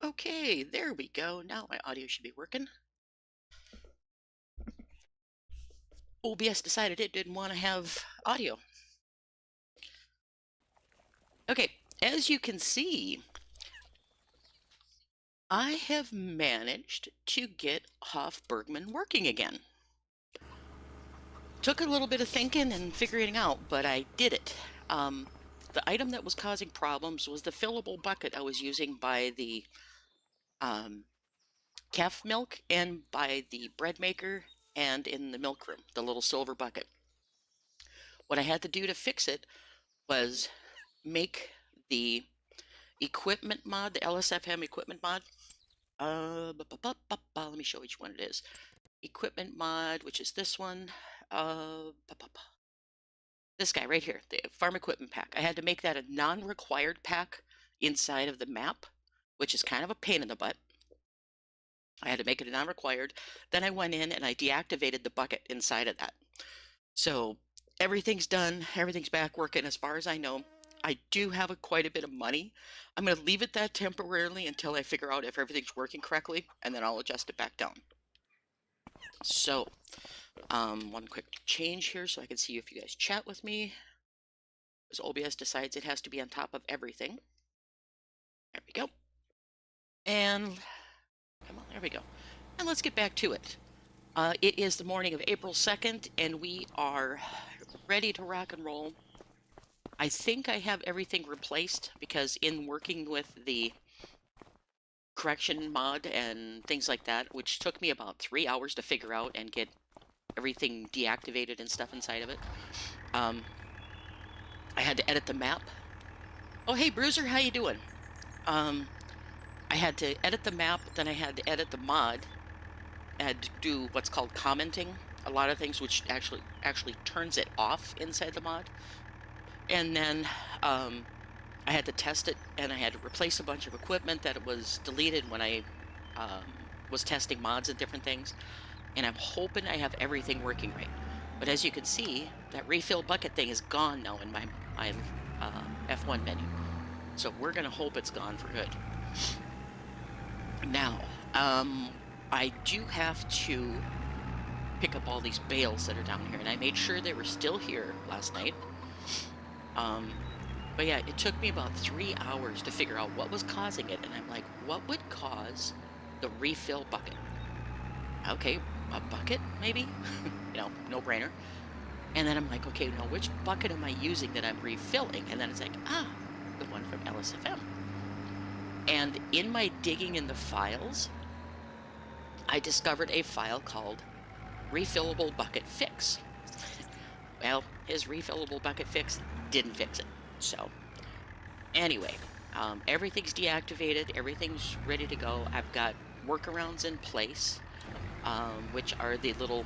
Okay, there we go. Now my audio should be working. OBS decided it didn't want to have audio. Okay, as you can see, I have managed to get Hof Bergmann working again. Took a little bit of thinking and figuring out, but I did it. The item that was causing problems was the fillable bucket I was using by the calf milk and by the bread maker and in the milk room, the little silver bucket. What I had to do to fix it was make the equipment mod, the LSFM equipment mod. Let me show which one it is. Equipment mod, which is this one. This guy right here, the farm equipment pack. I had to make that a non-required pack inside of the map, which is kind of a pain in the butt. I had to make it a non-required. Then I went in and I deactivated the bucket inside of that. So everything's done. Everything's back working as far as I know. I do have quite a bit of money. I'm going to leave it that temporarily until I figure out if everything's working correctly, and then I'll adjust it back down. So, one quick change here so I can see if you guys chat with me. Because OBS decides it has to be on top of everything. There we go. And, come on, there we go. And let's get back to it. It is the morning of April 2nd, and we are ready to rock and roll. I think I have everything replaced because in working with the correction mod and things like that, which took me about 3 hours to figure out and get everything deactivated and stuff inside of it, I had to edit the map. Oh, hey, Bruiser, how you doing? I had to edit the map, then I had to edit the mod. I had to do what's called commenting, a lot of things, which actually turns it off inside the mod. And then I had to test it, and I had to replace a bunch of equipment that was deleted when I was testing mods and different things. And I'm hoping I have everything working right. But as you can see, that refill bucket thing is gone now in my F1 menu. So we're going to hope it's gone for good. Now, I do have to pick up all these bales that are down here, and I made sure they were still here last night. But yeah, it took me about 3 hours to figure out what was causing it, and I'm like, what would cause the refill bucket? Okay, a bucket, maybe? You know, no brainer. And then I'm like, okay, now which bucket am I using that I'm refilling? And then it's like, the one from LSFM. And in my digging in the files, I discovered a file called Refillable Bucket Fix. Well, his refillable bucket fix didn't fix it. So, anyway, everything's deactivated, everything's ready to go. I've got workarounds in place, which are the little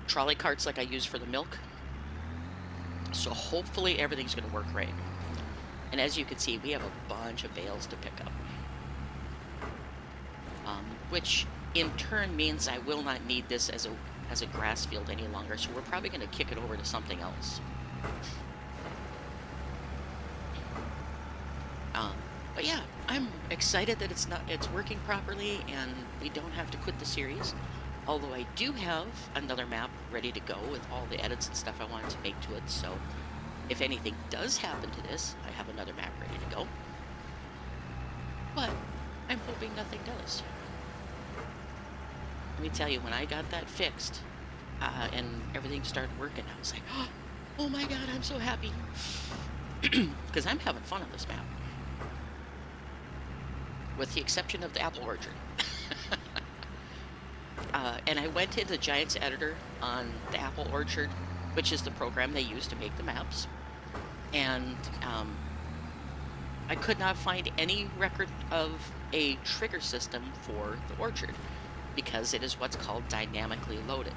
trolley carts like I use for the milk. So hopefully everything's going to work right. And as you can see, we have a bunch of bales to pick up. Which in turn means I will not need this as a grass field any longer, so we're probably going to kick it over to something else. But yeah, I'm excited that it's working properly and we don't have to quit the series. Although I do have another map ready to go with all the edits and stuff I wanted to make to it, so if anything does happen to this, I have another map ready to go. But I'm hoping nothing does. Let me tell you, when I got that fixed and everything started working, I was like, oh my god, I'm so happy. Because I'm having fun on this map. With the exception of the apple orchard. And I went into Giant's Editor on the apple orchard, which is the program they use to make the maps. And I could not find any record of a trigger system for the orchard, because it is what's called dynamically loaded.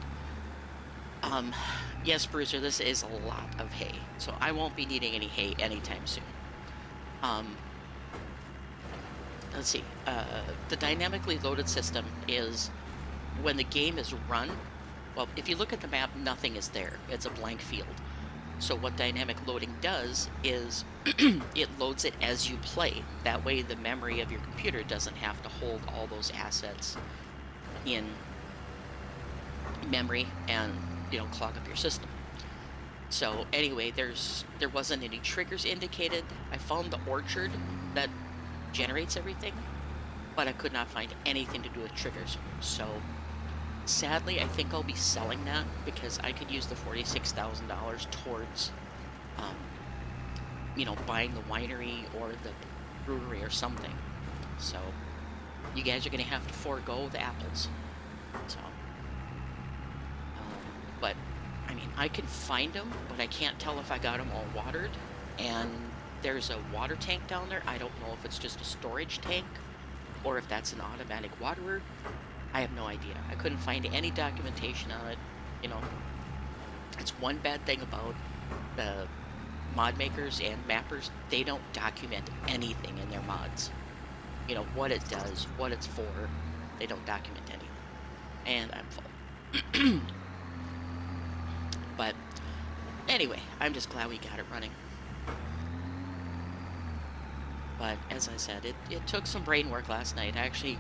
Yes, Bruiser, this is a lot of hay, so I won't be needing any hay anytime soon. Let's see, the dynamically loaded system is when the game is run. Well, if you look at the map, nothing is there. It's a blank field. So what dynamic loading does is it loads it as you play. That way the memory of your computer doesn't have to hold all those assets in memory and, clog up your system. So anyway, there wasn't any triggers indicated. I found the orchard that generates everything, but I could not find anything to do with triggers. So sadly, I think I'll be selling that because I could use the $46,000 towards, um, buying the winery or the brewery or something. So you guys are going to have to forego the apples. So, but I mean, I can find them, but I can't tell if I got them all watered. And there's a water tank down there. I don't know if it's just a storage tank or if that's an automatic waterer. I have no idea. I couldn't find any documentation on it. It's one bad thing about the mod makers and mappers. They don't document anything in their mods. What it does, what it's for. They don't document anything. And I'm full. But anyway, I'm just glad we got it running. But as I said, it took some brain work last night. I actually,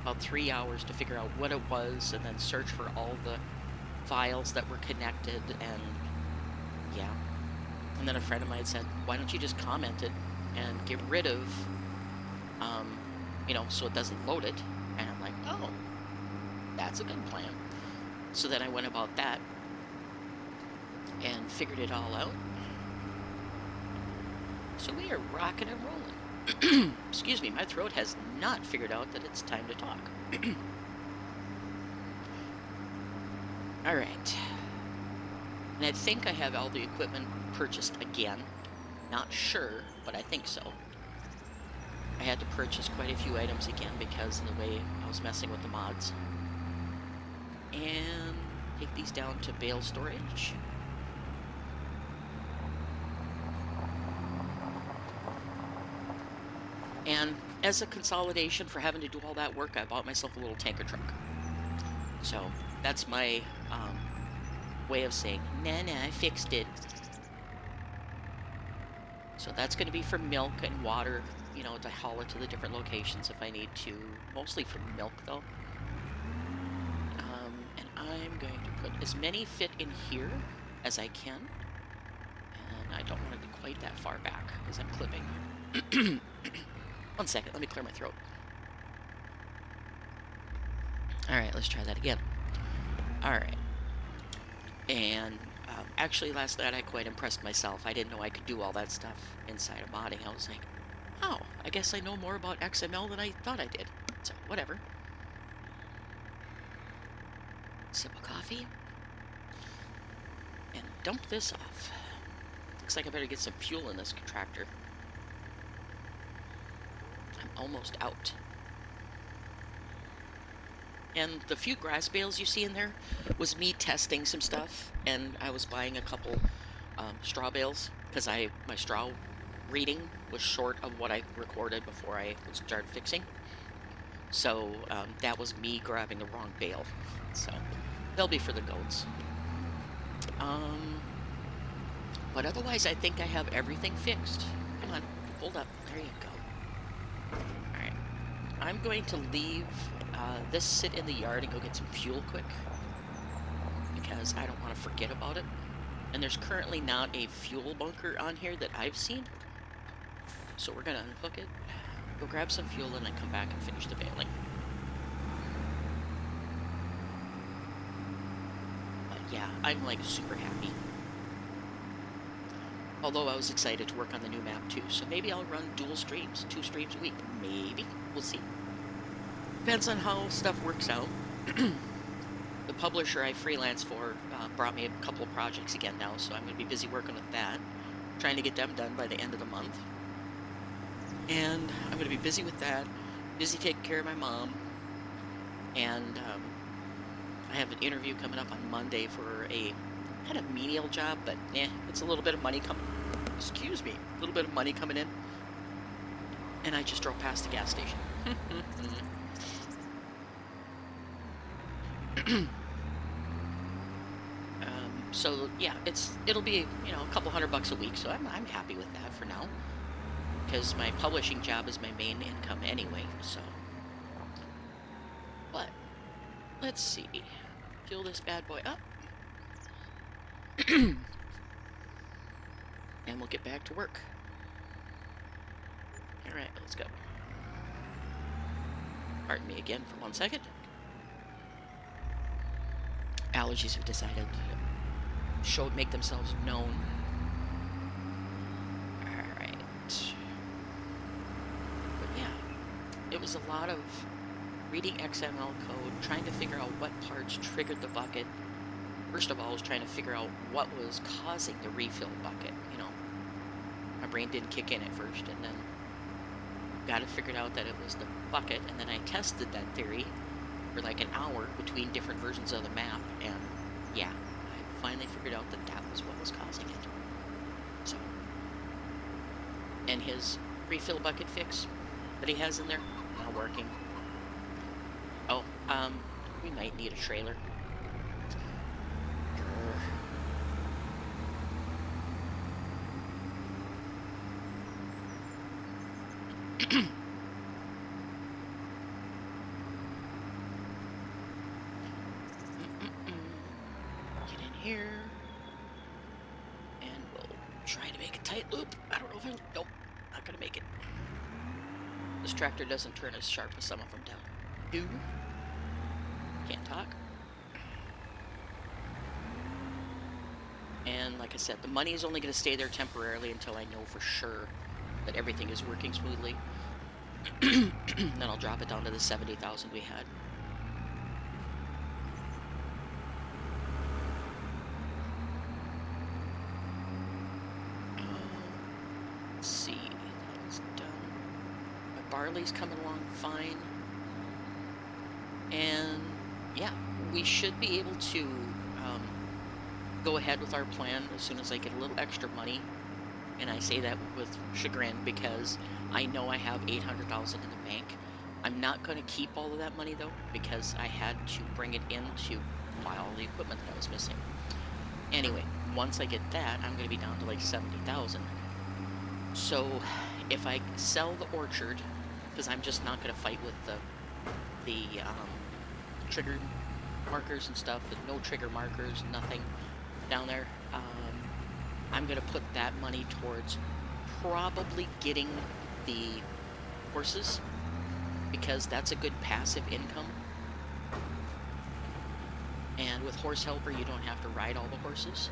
about 3 hours to figure out what it was and then search for all the files that were connected, and yeah. And then a friend of mine said, why don't you just comment it and get rid of, so it doesn't load it. And I'm like, oh, that's a good plan. So then I went about that and figured it all out. So we are rocking and rolling. Excuse me, my throat has not figured out that it's time to talk. All right. And I think I have all the equipment purchased again. Not sure, but I think so. I had to purchase quite a few items again because of the way I was messing with the mods. And take these down to bale storage. And as a consolidation for having to do all that work, I bought myself a little tanker truck. So that's my way of saying, nah, I fixed it. So that's going to be for milk and water, to haul it to the different locations if I need to. Mostly for milk, though. And I'm going to put as many fit in here as I can. And I don't want to be quite that far back because I'm clipping. 1 second, let me clear my throat. Alright, let's try that again. Alright. And actually last night I quite impressed myself. I didn't know I could do all that stuff inside of modding. I was like, oh, I guess I know more about XML than I thought I did. So, whatever. Sip of coffee. And dump this off. Looks like I better get some fuel in this tractor. I'm almost out. And the few grass bales you see in there was me testing some stuff, and I was buying a couple straw bales because my straw reading was short of what I recorded before I started fixing. So that was me grabbing the wrong bale. So they'll be for the goats. But otherwise, I think I have everything fixed. Come on, hold up. There you go. All right, I'm going to leave this sit in the yard and go get some fuel quick because I don't want to forget about it. And there's currently not a fuel bunker on here that I've seen. So we're going to unhook it, go grab some fuel, and then come back and finish the baling. But yeah, I'm like super happy. Although I was excited to work on the new map too. So maybe I'll run dual streams, 2 streams a week. Maybe. We'll see. Depends on how stuff works out. The publisher I freelance for brought me a couple of projects again now, so I'm going to be busy working with that. Trying to get them done by the end of the month. And I'm going to be busy with that. Busy taking care of my mom. And I have an interview coming up on Monday for a kind of menial job, but it's a little bit of money coming. Excuse me. A little bit of money coming in. And I just drove past the gas station. So yeah, it'll be, you know, a couple $100 a week. So I'm happy with that for now, because my publishing job is my main income anyway. So, but let's see, fuel this bad boy up, and we'll get back to work. All right, let's go. Pardon me again for 1 second. Allergies have decided to make themselves known. All right. But yeah, it was a lot of reading XML code, trying to figure out what parts triggered the bucket. First of all, I was trying to figure out what was causing the refill bucket, you know. My brain didn't kick in at first, and then got it figured out that it was the bucket, and then I tested that theory for like an hour between different versions of the map, and yeah, I finally figured out that that was what was causing it. So, and his refill bucket fix that he has in there, not working. Oh, we might need a trailer. Get in here, and we'll try to make a tight loop. I don't know if nope, not gonna make it. This tractor doesn't turn as sharp as some of them do. Can't talk. And like I said, the money is only going to stay there temporarily until I know for sure that everything is working smoothly. Then I'll drop it down to the 70,000 we had. Let's see, that is done. My barley's coming along fine. And yeah, we should be able to go ahead with our plan as soon as I get a little extra money. And I say that with chagrin because I know I have 800,000 in the bank. I'm not going to keep all of that money though, because I had to bring it in to buy all the equipment that I was missing. Anyway, once I get that, I'm going to be down to like 70,000. So if I sell the orchard, because I'm just not going to fight with the trigger markers and stuff, with no trigger markers, nothing down there, I'm going to put that money towards probably getting the horses, because that's a good passive income. And with Horse Helper, you don't have to ride all the horses.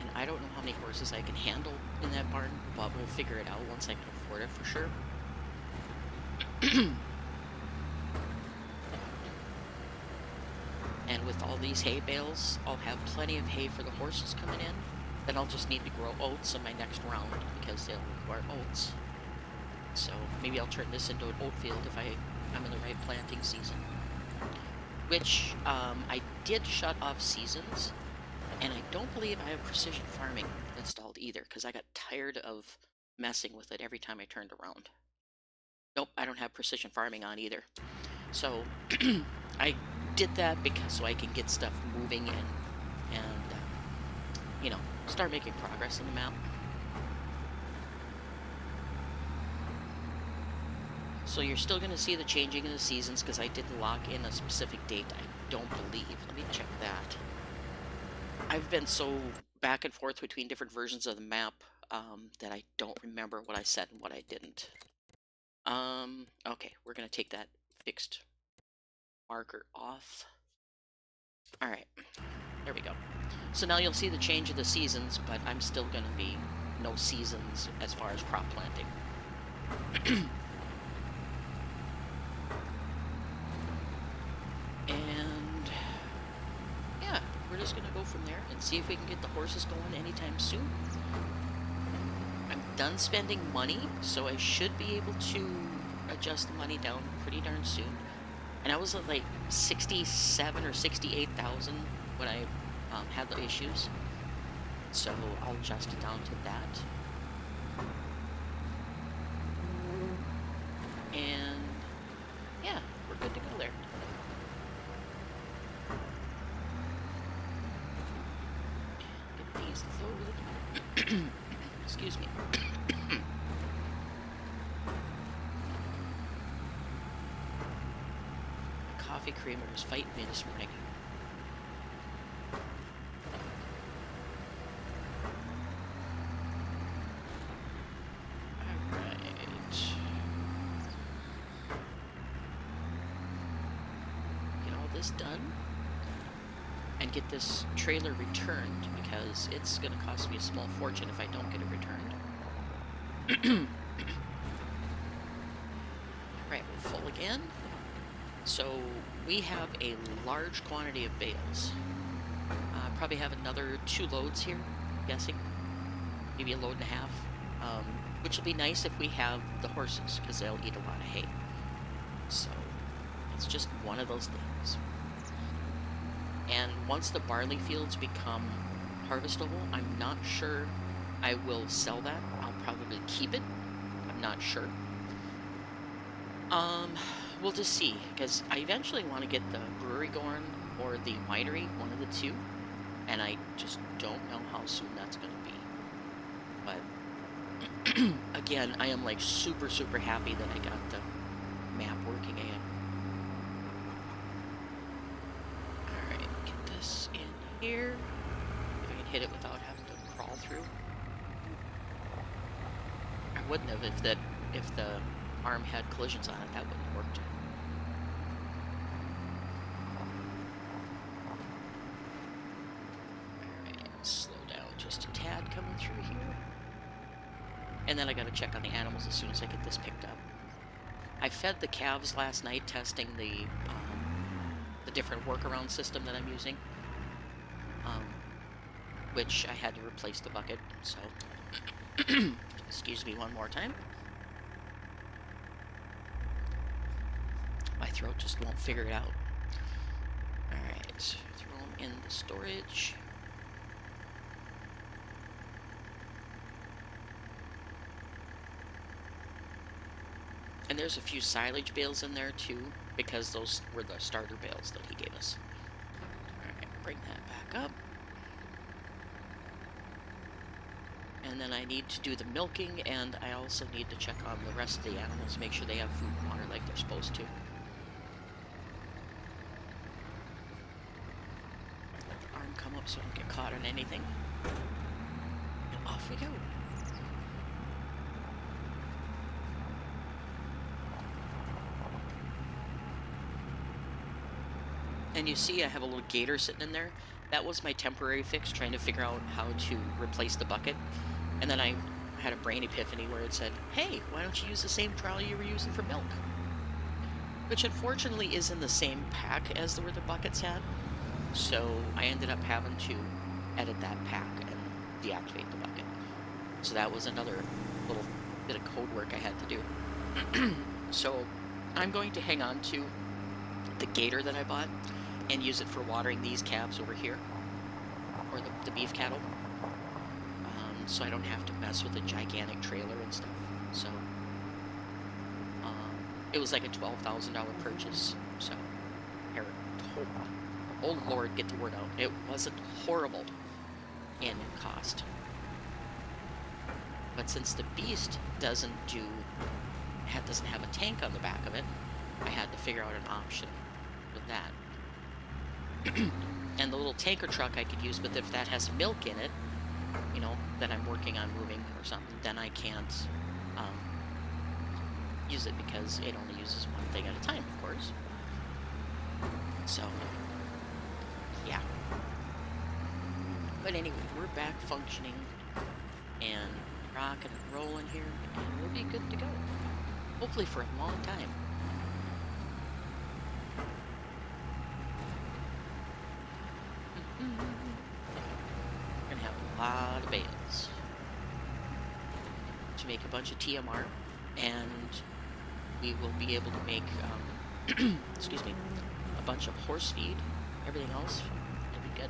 And I don't know how many horses I can handle in that barn, but we'll figure it out once I can afford it for sure. And with all these hay bales, I'll have plenty of hay for the horses coming in. Then I'll just need to grow oats in my next round, because they'll require oats. So maybe I'll turn this into an oat field if I'm in the right planting season. Which, I did shut off seasons, and I don't believe I have precision farming installed either, because I got tired of messing with it every time I turned around. Nope, I don't have precision farming on either. So I did that because so I can get stuff moving and you know, start making progress on the map. So you're still going to see the changing of the seasons, because I did lock in a specific date, I don't believe. Let me check that. I've been so back and forth between different versions of the map that I don't remember what I said and what I didn't. Okay, we're going to take that fixed marker off. All right, there we go. So now you'll see the change of the seasons, but I'm still going to be no seasons as far as crop planting. And yeah, we're just going to go from there and see if we can get the horses going anytime soon. I'm done spending money, so I should be able to adjust the money down pretty darn soon. And I was at like 67 or 68,000 when I had the issues, so I'll adjust it down to that. And yeah, we're good to go there. Excuse me. My coffee creamer was fighting me this morning. Done and get this trailer returned, because it's going to cost me a small fortune if I don't get it returned. Alright, we're full again. So we have a large quantity of bales. Probably have another 2 loads here, I'm guessing. Maybe a load and a half. Which will be nice if we have the horses, because they'll eat a lot of hay. So it's just one of those things. And once the barley fields become harvestable, I'm not sure I will sell that. I'll probably keep it. I'm not sure. We'll just see, because I eventually want to get the brewery going or the winery, one of the two. And I just don't know how soon that's going to be. But again, I am like super, super happy that I got the map working again. Here, if I can hit it without having to crawl through. I wouldn't have if the arm had collisions on it. That wouldn't have worked. Alright, slow down just a tad coming through here. And then I gotta check on the animals as soon as I get this picked up. I fed the calves last night, testing the different workaround system that I'm using. Which I had to replace the bucket, so excuse me one more time. My throat just won't figure it out. Alright, throw them in the storage. And there's a few silage bales in there too, because those were the starter bales that he gave us. Alright, bring that back up. And then I need to do the milking, and I also need to check on the rest of the animals, make sure they have food and water like they're supposed to. Let the arm come up so I don't get caught on anything. And off we go. And you see I have a little gator sitting in there. That was my temporary fix, trying to figure out how to replace the bucket. And then I had a brain epiphany where it said, hey, why don't you use the same trolley you were using for milk? Which unfortunately is in the same pack as where the buckets had. So I ended up having to edit that pack and deactivate the bucket. So that was another little bit of code work I had to do. So I'm going to hang on to the gator that I bought and use it for watering these calves over here, or the beef cattle, so I don't have to mess with a gigantic trailer and stuff. So it was like a $12,000 purchase, so oh Lord, get the word out. It wasn't horrible in cost, but since the beast doesn't have a tank on the back of it, I had to figure out an option with that. And the little tanker truck I could use, but if that has milk in it, you know, that I'm working on moving or something, then I can't use it, because it only uses one thing at a time, of course. So, yeah. But anyway, we're back functioning and rocking and rolling here, and we'll be good to go. Hopefully for a long time. We're gonna have a lot of bales to make a bunch of TMR, and we will be able to make, excuse me, a bunch of horse feed. Everything else, it'll be good.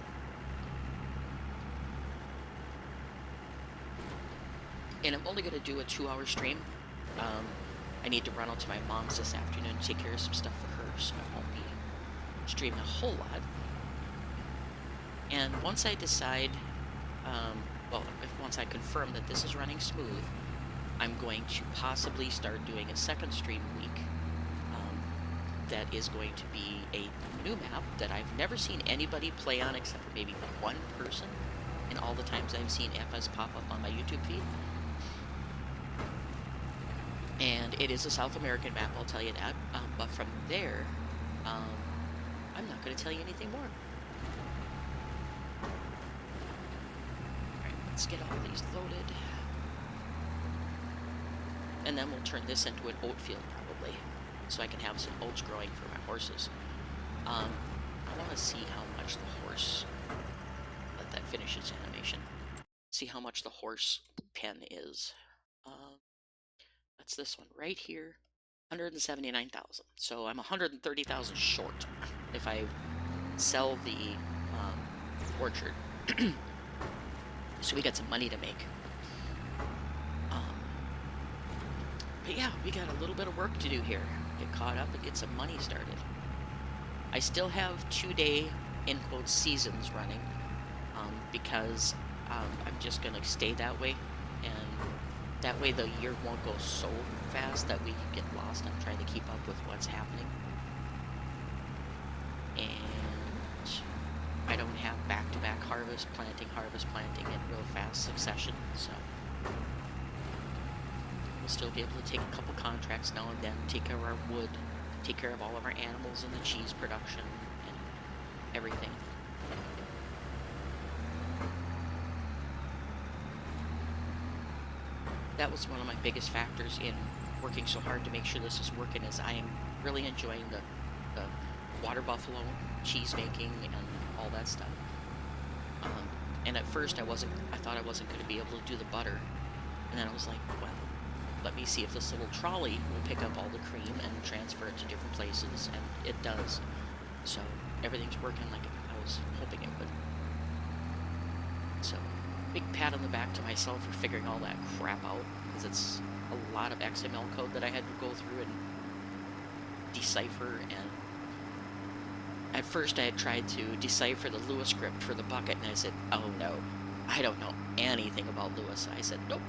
And I'm only gonna do a 2-hour stream. I need to run out to my mom's this afternoon to take care of some stuff for her, so I won't be streaming a whole lot. And once I decide well, once I confirm that this is running smooth, I'm going to possibly start doing a second stream week that is going to be a new map that I've never seen anybody play on except for maybe one person in all the times I've seen FS pop up on my YouTube feed. And it is a South American map, I'll tell you that. But from there, I'm not going to tell you anything more. Alright, let's get all these loaded. And then we'll turn this into an oat field, probably, so I can have some oats growing for my horses. I want to see how much the horse... Let that finish its animation. See how much the horse pen is. That's this one right here. 179,000. So I'm 130,000 short if I sell the orchard. So we got some money to make. But yeah, we got a little bit of work to do here. Get caught up and get some money started. I still have 2-day, in quotes, seasons running because I'm just going to stay that way. And that way the year won't go so fast that we get lost. I'm trying to keep up with what's happening. And I don't have back-to-back harvest, planting in real fast succession, so we'll still be able to take a couple contracts now and then, take care of our wood, take care of all of our animals and the cheese production and everything. That was one of my biggest factors in working so hard to make sure this is working, is I am really enjoying the water buffalo, cheese making, and all that stuff. And at first I thought I wasn't going to be able to do the butter. And then I was like, well, let me see if this little trolley will pick up all the cream and transfer it to different places, and it does. So everything's working like I was hoping it would. So big pat on the back to myself for figuring all that crap out, because it's a lot of XML code that I had to go through and decipher. And at first I had tried to decipher the Lua script for the bucket, and I said, oh no, I don't know anything about Lua. So I said, nope,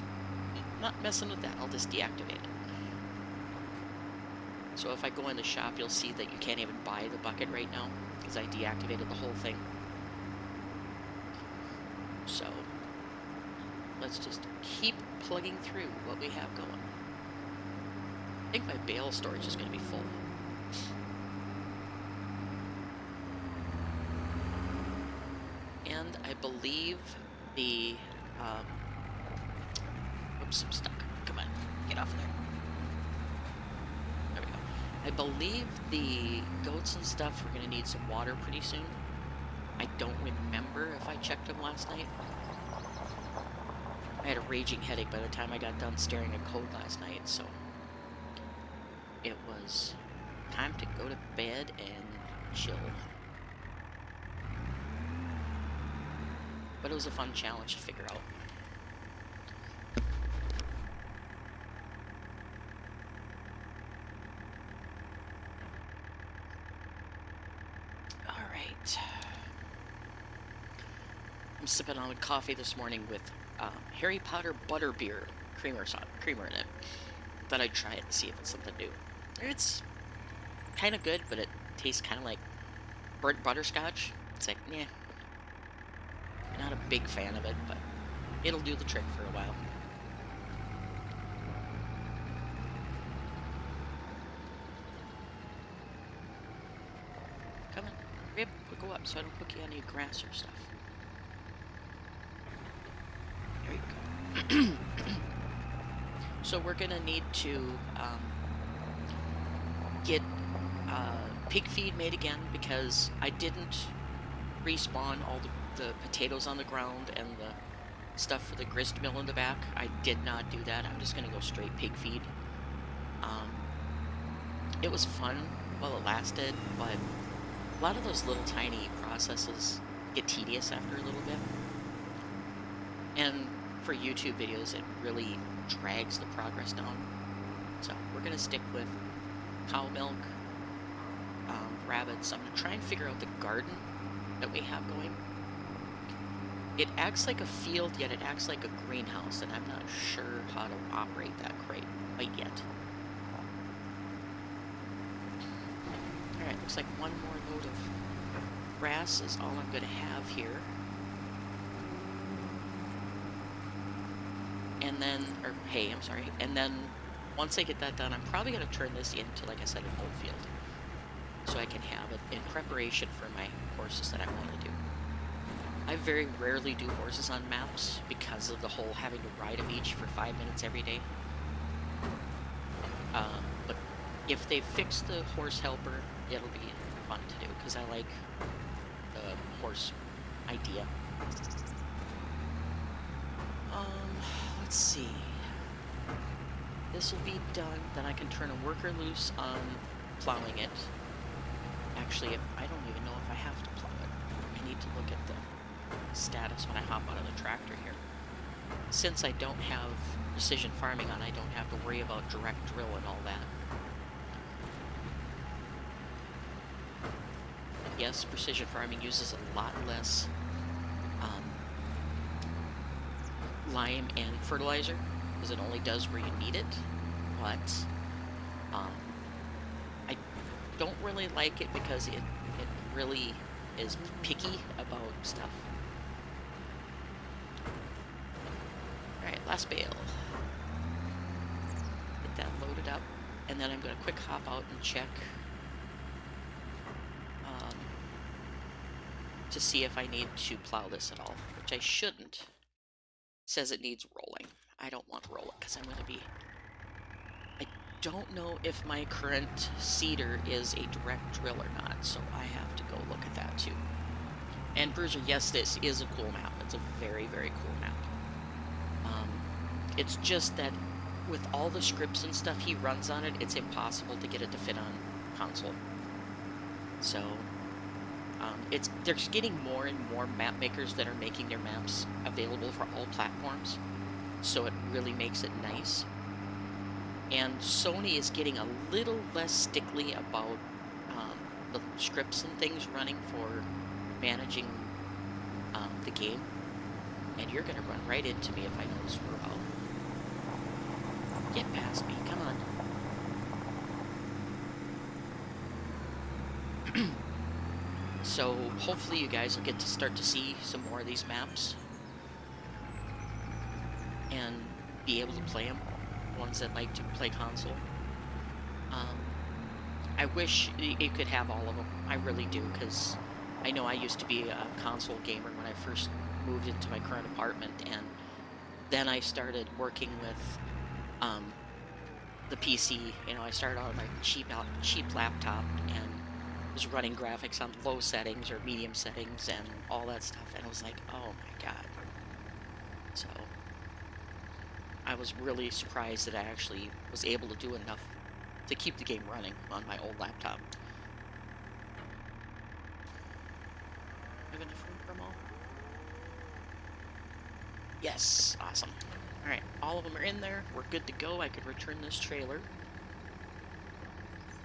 not messing with that, I'll just deactivate it. So if I go in the shop, you'll see that you can't even buy the bucket right now, because I deactivated the whole thing. So let's just keep plugging through what we have going. I think my bale storage is going to be full. And I believe the, oops, I'm stuck. Come on, get off of there. There we go. I believe the goats and stuff are going to need some water pretty soon. I don't remember if I checked them last night. I had a raging headache by the time I got done staring at code last night, so it was time to go to bed and chill. But it was a fun challenge to figure out. All right. I'm sipping on coffee this morning with Harry Potter butterbeer creamer in it. Thought I'd try it and see if it's something new. It's kind of good, but it tastes kind of like burnt butterscotch. It's like, yeah. Not a big fan of it, but it'll do the trick for a while. Come on, Rib, we'll go up so I don't hook you on any grass or stuff. There you go. So we're gonna need to get pig feed made again, because I didn't respawn all the potatoes on the ground and the stuff for the grist mill in the back. I did not do that. I'm just gonna go straight pig feed. It was fun while it lasted, but a lot of those little tiny processes get tedious after a little bit. And for YouTube videos, it really drags the progress down. So we're gonna stick with cow milk, rabbits. I'm gonna try and figure out the garden that we have going. It acts like a field, yet it acts like a greenhouse, and I'm not sure how to operate that quite yet. Alright, looks like one more load of grass is all I'm going to have here. And then, or hay, I'm sorry. And then once I get that done, I'm probably going to turn this into, like I said, an old field. So I can have it in preparation for my horses that I'm going to do. I very rarely do horses on maps because of the whole having to ride them each for 5 minutes every day. But if they fix the horse helper, it'll be fun to do because I like the horse idea. Let's see. This will be done, then I can turn a worker loose on plowing it. Actually, I don't even know if I have to plow it. I need to look at the status when I hop out of the tractor here. Since I don't have precision farming on, I don't have to worry about direct drill and all that. Yes, precision farming uses a lot less lime and fertilizer, because it only does where you need it, but I don't really like it because it really is picky about stuff. Alright, last bale. Get that loaded up, and then I'm going to quick hop out and check to see if I need to plow this at all, which I shouldn't. It says it needs rolling. I don't want to roll it because I'm going to be... I don't know if my current seeder is a direct drill or not, so I have to go look at that too. And Bruiser, yes, this is a cool map. It's a very, very cool map. It's just that with all the scripts and stuff he runs on it, it's impossible to get it to fit on console. So, there's getting more and more map makers that are making their maps available for all platforms. So it really makes it nice. And Sony is getting a little less stickly about the scripts and things running for managing the game. And you're going to run right into me if I notice for a while. Get past me, come on. So hopefully you guys will get to start to see some more of these maps and be able to play them, ones that like to play console. I wish you could have all of them. I really do, because I know I used to be a console gamer when I first moved into my current apartment, and then I started working with the PC. You know, I started on my cheap laptop and was running graphics on low settings or medium settings and all that stuff, and it was like, oh my god. So I was really surprised that I actually was able to do enough to keep the game running on my old laptop. Have enough room for them all? Yes, awesome. Alright, all of them are in there. We're good to go. I could return this trailer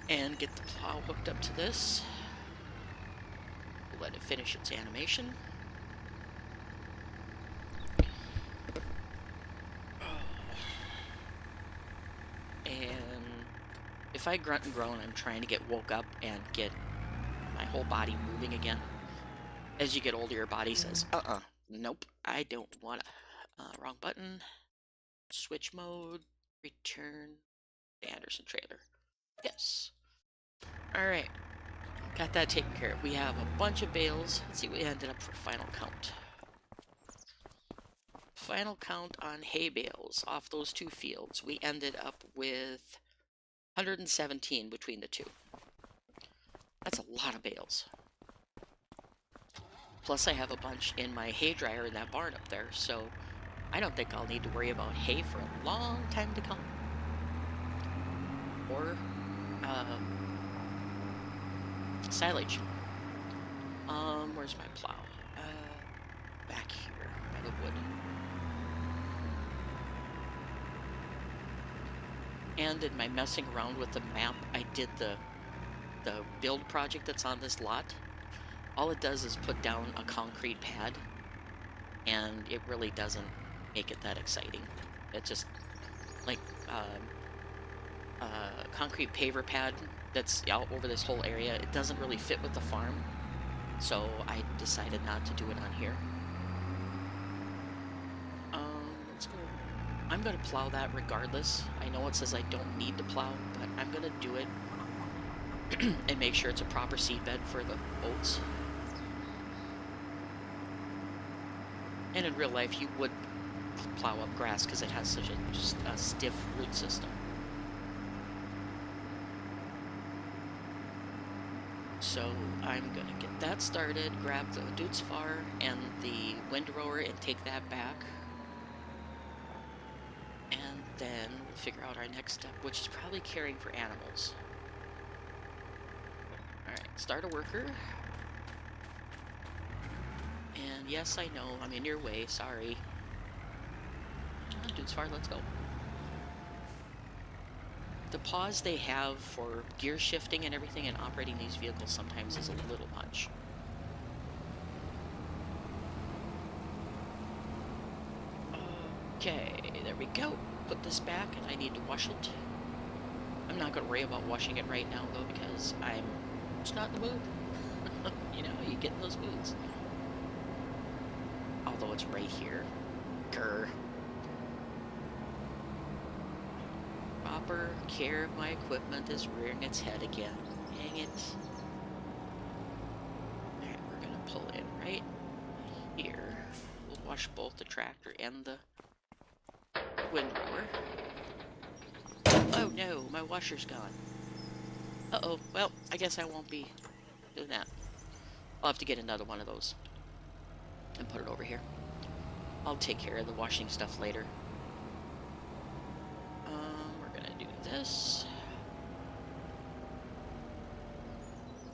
and get the plow hooked up to this. We'll let it finish its animation. And if I grunt and groan, I'm trying to get woke up and get my whole body moving again. As you get older, your body says, nope, I don't wanna. Wrong button. Switch mode. Return the Anderson trailer. Yes. Alright. Got that taken care of. We have a bunch of bales. Let's see what we ended up for final count. Final count on hay bales off those two fields. We ended up with 117 between the two. That's a lot of bales. Plus I have a bunch in my hay dryer in that barn up there, so I don't think I'll need to worry about hay for a long time to come. Or silage. Where's my plow? Back here by the wood. And in my messing around with the map, I did the build project that's on this lot. All it does is put down a concrete pad, and it really doesn't make it that exciting. It's just like concrete paver pad that's out over this whole area. It doesn't really fit with the farm, so I decided not to do it on here. Let's go. I'm gonna plow that regardless. I know it says I don't need to plow, but I'm gonna do it and make sure it's a proper seed bed for the oats. And in real life, you would plow up grass because it has such a stiff root system. So I'm gonna get that started, grab the Dootsfar and the windrower and take that back. And then we'll figure out our next step, which is probably caring for animals. Alright, start a worker. And yes, I know, I'm in your way, sorry. Dootsfar, let's go. The pause they have for gear shifting and everything and operating these vehicles sometimes is a little much. Okay, there we go. Put this back, and I need to wash it. I'm not going to worry about washing it right now, though, because I'm just not in the mood. You know, you get in those moods. Although it's right here. Grr. Proper care of my equipment is rearing its head again. Dang it. Alright, we're going to pull in right here. We'll wash both the tractor and the windrower. Oh no, my washer's gone. Uh-oh, well, I guess I won't be doing that. I'll have to get another one of those and put it over here. I'll take care of the washing stuff later. We're gonna do this.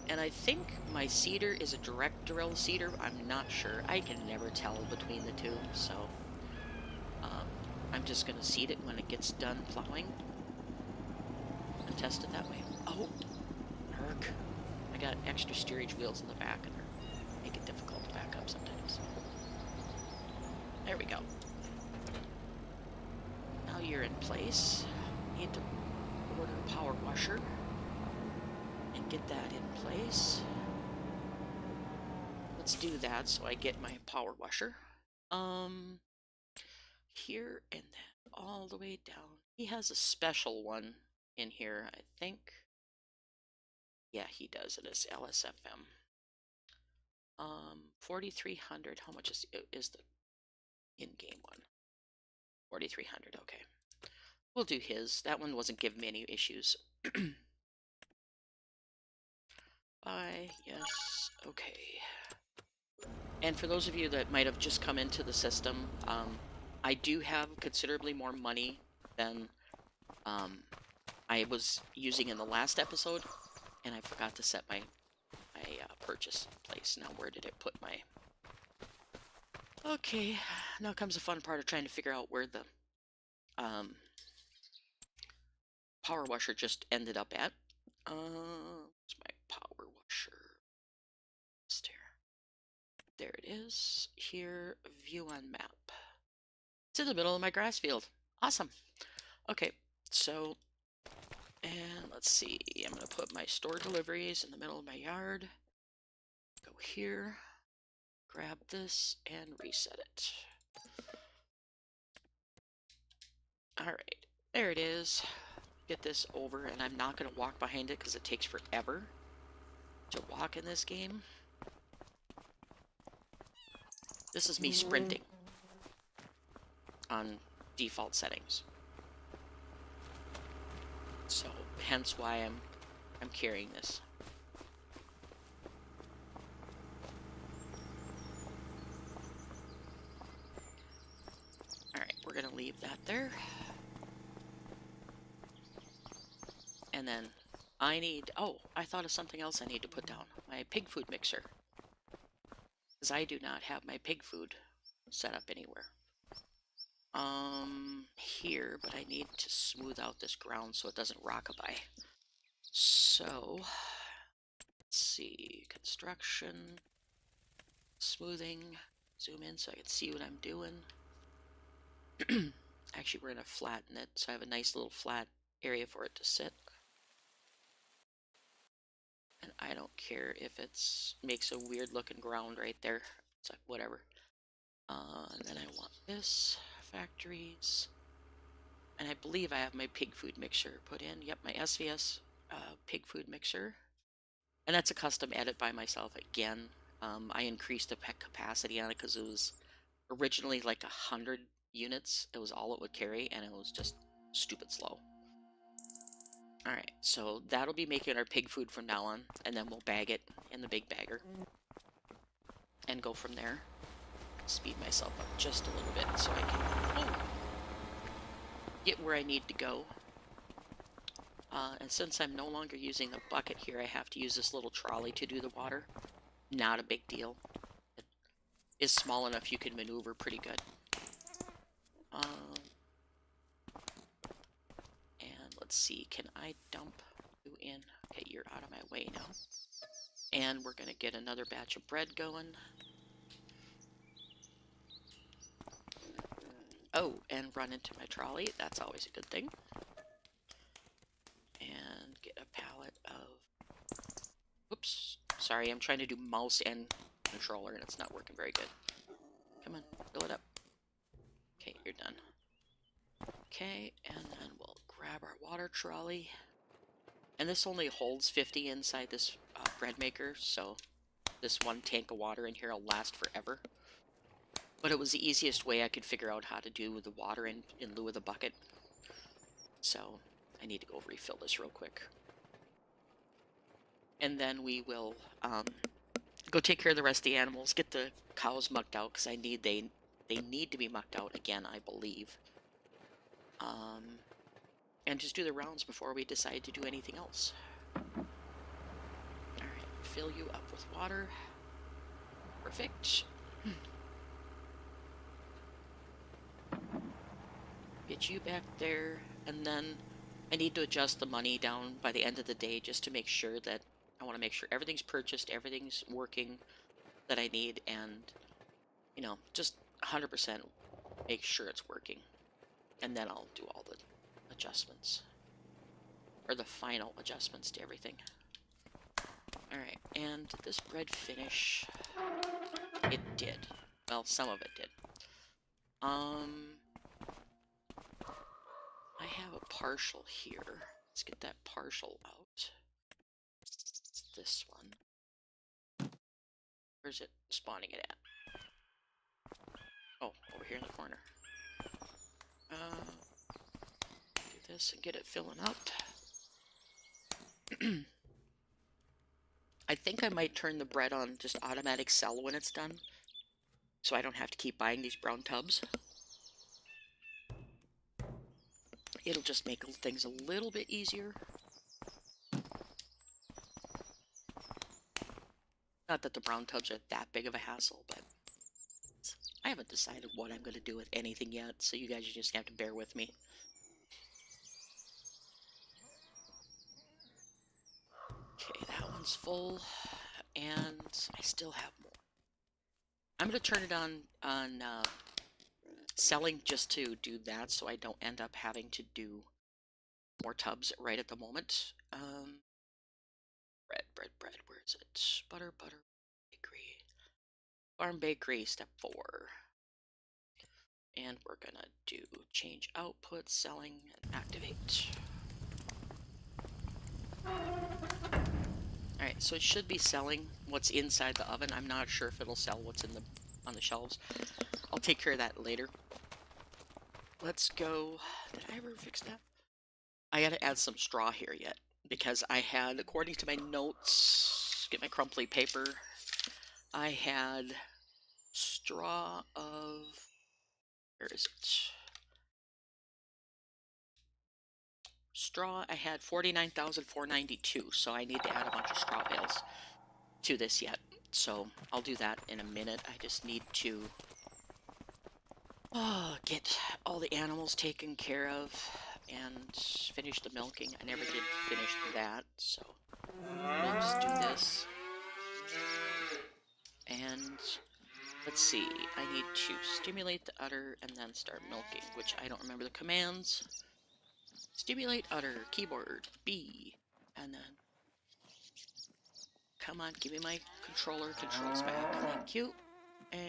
And I think my seeder is a direct drill seeder. I'm not sure. I can never tell between the two, so I'm just gonna seed it when it gets done plowing and test it that way. Oh, Herc. I got extra steerage wheels in the back and they make it difficult to back up sometimes. There we go. Now you're in place. Need to order a power washer and get that in place. Let's do that so I get my power washer. Here and then all the way down. He has a special one in here, I think. Yeah, he does. It is LSFM. 4,300. How much is the in-game one? 4,300. Okay. We'll do his. That one wasn't giving me any issues. Yes. Okay. And for those of you that might have just come into the system, I do have considerably more money than I was using in the last episode, and I forgot to set my purchase place. Now, where did it put my... Okay, now comes the fun part of trying to figure out where the power washer just ended up at. Where's my power washer? Just here. There it is. Here, view on map. It's in the middle of my grass field. Awesome. Okay, so, and let's see. I'm going to put my store deliveries in the middle of my yard. Go here. Grab this and reset it. Alright, there it is. Get this over, and I'm not going to walk behind it because it takes forever to walk in this game. This is me sprinting on default settings. So, hence why I'm carrying this. Alright, we're going to leave that there. And then I need... Oh, I thought of something else I need to put down. My pig food mixer. Because I do not have my pig food set up anywhere. Here, but I need to smooth out this ground so it doesn't rockabye. So, let's see. Construction. Smoothing. zoom in so I can see what I'm doing. Actually, we're going to flatten it, so I have a nice little flat area for it to sit. And I don't care if it's makes a weird looking ground right there. It's like, whatever. And then I want this, factories. And I believe I have my pig food mixer put in. Yep, my SVS pig food mixer. And that's a custom edit by myself again. I increased the capacity on it because it was originally like 100 units. It was all it would carry, and it was just stupid slow. Alright, so that'll be making our pig food from now on, and then we'll bag it in the big bagger. And go from there. Speed myself up just a little bit so I can get where I need to go. And since I'm no longer using the bucket here, I have to use this little trolley to do the water. Not a big deal. It is small enough you can maneuver pretty good. And let's see, can I dump you in? Okay, you're out of my way now. And we're going to get another batch of bread going. Oh, and run into my trolley. That's always a good thing. And get a pallet of... Oops. Sorry, I'm trying to do mouse and controller, and it's not working very good. Come on, fill it up. Okay, you're done. Okay, and then we'll grab our water trolley. And this only holds 50 inside this bread maker, so this one tank of water in here will last forever. But it was the easiest way I could figure out how to do the water in lieu of the bucket. So I need to go refill this real quick. And then we will go take care of the rest of the animals, get the cows mucked out, because they need to be mucked out again, I believe. And just do the rounds before we decide to do anything else. Alright, fill you up with water. Perfect. Get you back there, and then I need to adjust the money down by the end of the day just to make sure that I want to make sure everything's purchased, everything's working that I need, and, you know, just 100% make sure it's working. And then I'll do all the adjustments, or the final adjustments to everything. Alright, and did this bread finish? It did. Well, some of it did. I have a partial here. Let's get that partial out. It's this one. Where's it spawning it at? Oh, over here in the corner. Do this and get it filling up. I think I might turn the bread on just automatic sell when it's done, so I don't have to keep buying these brown tubs. It'll just make things a little bit easier. Not that the brown tubs are that big of a hassle, but I haven't decided what I'm going to do with anything yet, so you guys just have to bear with me. Okay, that one's full, and I still have more. I'm going to turn it on selling just to do that, so I don't end up having to do more tubs right at the moment. Bread, where is it? Butter, bakery. Farm bakery, step 4. And we're gonna do change output, selling, and activate. Alright, so it should be selling what's inside the oven. I'm not sure if it'll sell what's on the shelves. I'll take care of that later. Let's go. Did I ever fix that? I gotta add some straw here yet, because I had, according to my notes, get my crumply paper, I had straw of, where is it? Straw, I had 49,492, so I need to add a bunch of straw bales to this yet. So I'll do that in a minute. I just need to get all the animals taken care of and finish the milking. I never did finish that, so we'll just do this. And let's see. I need to stimulate the udder and then start milking, which I don't remember the commands. Stimulate udder, keyboard, B, and then come on, give me my controls back. Thank you. And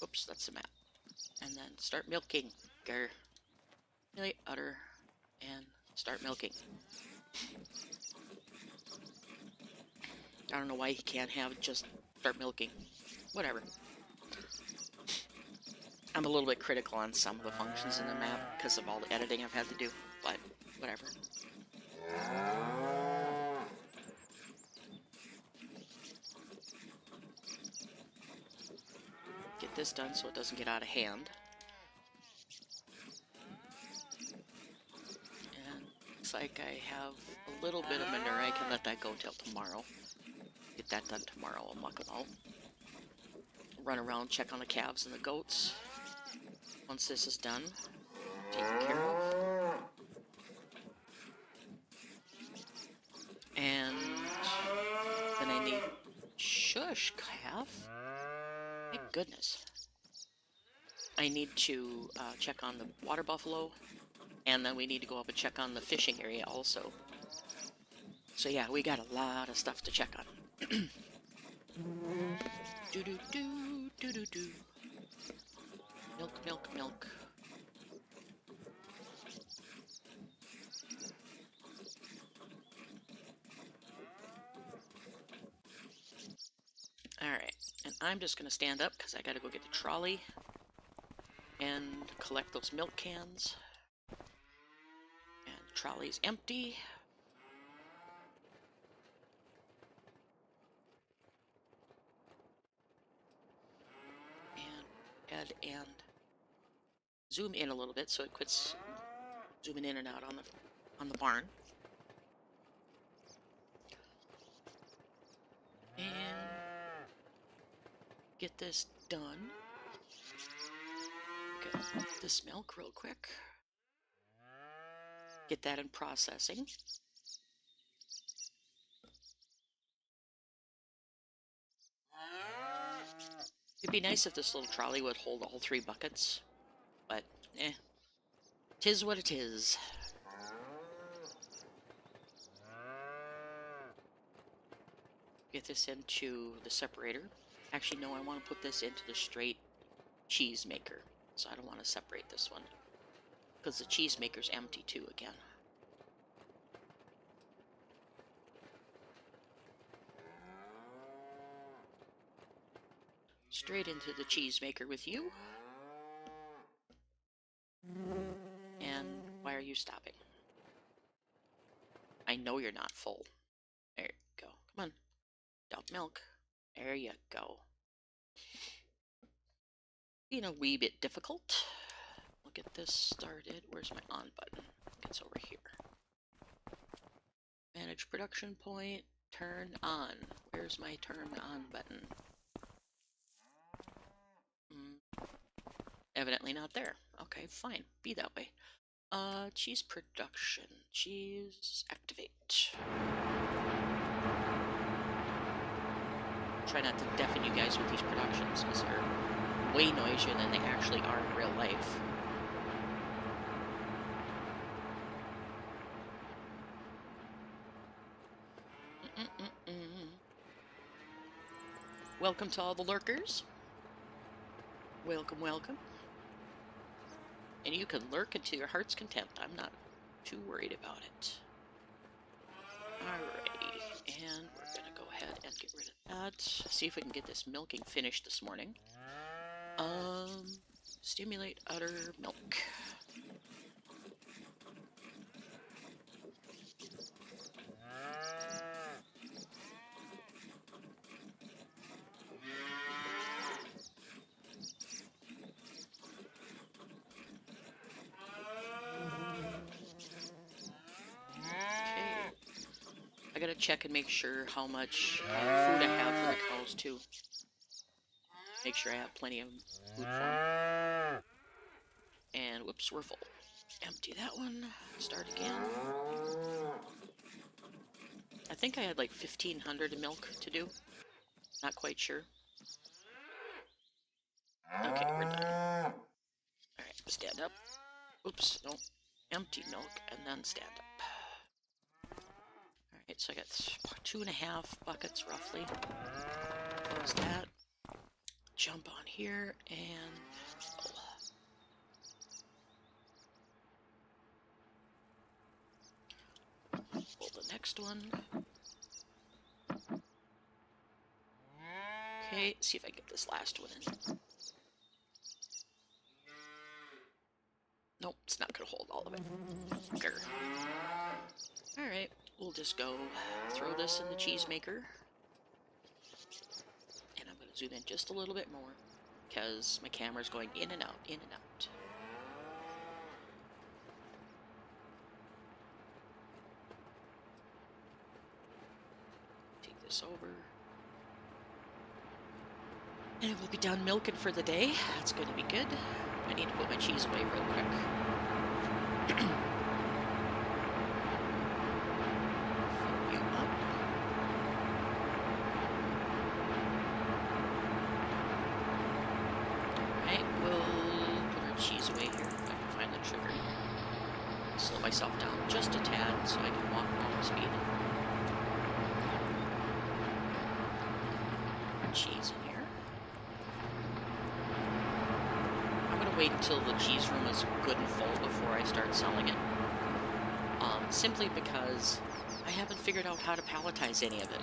oops, that's the map. And then start milking. Grr. Stimulate udder and start milking. I don't know why he can't have just start milking. Whatever. I'm a little bit critical on some of the functions in the map because of all the editing I've had to do, but whatever. Get this done so it doesn't get out of hand. And looks like I have a little bit of manure. I can let that go till tomorrow. Get that done tomorrow. I'll muck it all. Run around, check on the calves and the goats. Once this is done, taken care of. And then I need... Shush, calf. My goodness. I need to check on the water buffalo. And then we need to go up and check on the fishing area also. So yeah, we got a lot of stuff to check on. Do-do-do, do-do-do. Milk, milk, milk. Alright, and I'm just going to stand up because I got to go get the trolley and collect those milk cans. And the trolley's empty. And add and zoom in a little bit so it quits zooming in and out on the barn. And get this done. Get this milk real quick. Get that in processing. It'd be nice if this little trolley would hold all 3 buckets, but eh, 'tis what it is. Get this into the separator. Actually, no, I want to put this into the straight cheese maker, so I don't want to separate this one, because the cheese maker's empty too again. Straight into the cheese maker with you. And why are you stopping? I know you're not full. There you go. Come on. Dump milk. There you go. Being a wee bit difficult. We'll get this started. Where's my on button? It's over here. Manage production point. Turn on. Where's my turn on button? Evidently not there. Okay, fine. Be that way. Cheese production. Cheese activate. Try not to deafen you guys with these productions, because they're way noisier than they actually are in real life. Welcome to all the lurkers. Welcome, welcome. And you can lurk until your heart's content. I'm not too worried about it. Alrighty, and we're gonna go ahead and get rid of that. See if we can get this milking finished this morning. Stimulate udder milk. I gotta check and make sure how much food I have for the cows too. Make sure I have plenty of food for them. And whoops, we're full. Empty that one. Start again. I think I had like 1,500 milk to do. Not quite sure. Okay, we're done. Alright, stand up. Oops, no. Empty milk, and then stand up. Alright, so I got 2.5 buckets, roughly. Close that. Jump on here, and... pull the next one. Okay, see if I get this last one in. Nope, it's not gonna hold all of it. Grr. Alright, we'll just go throw this in the cheese maker. And I'm gonna zoom in just a little bit more, because my camera's going in and out, in and out. Take this over. And we'll be done milking for the day. That's going to be good. I need to put my cheese away real quick. Fill you up. Alright, we'll put our cheese away here if I can find the trigger. Slow myself down just a tad so I can walk normal speed. Cheese in here. Wait until the cheese room is good and full before I start selling it. Simply because I haven't figured out how to palletize any of it.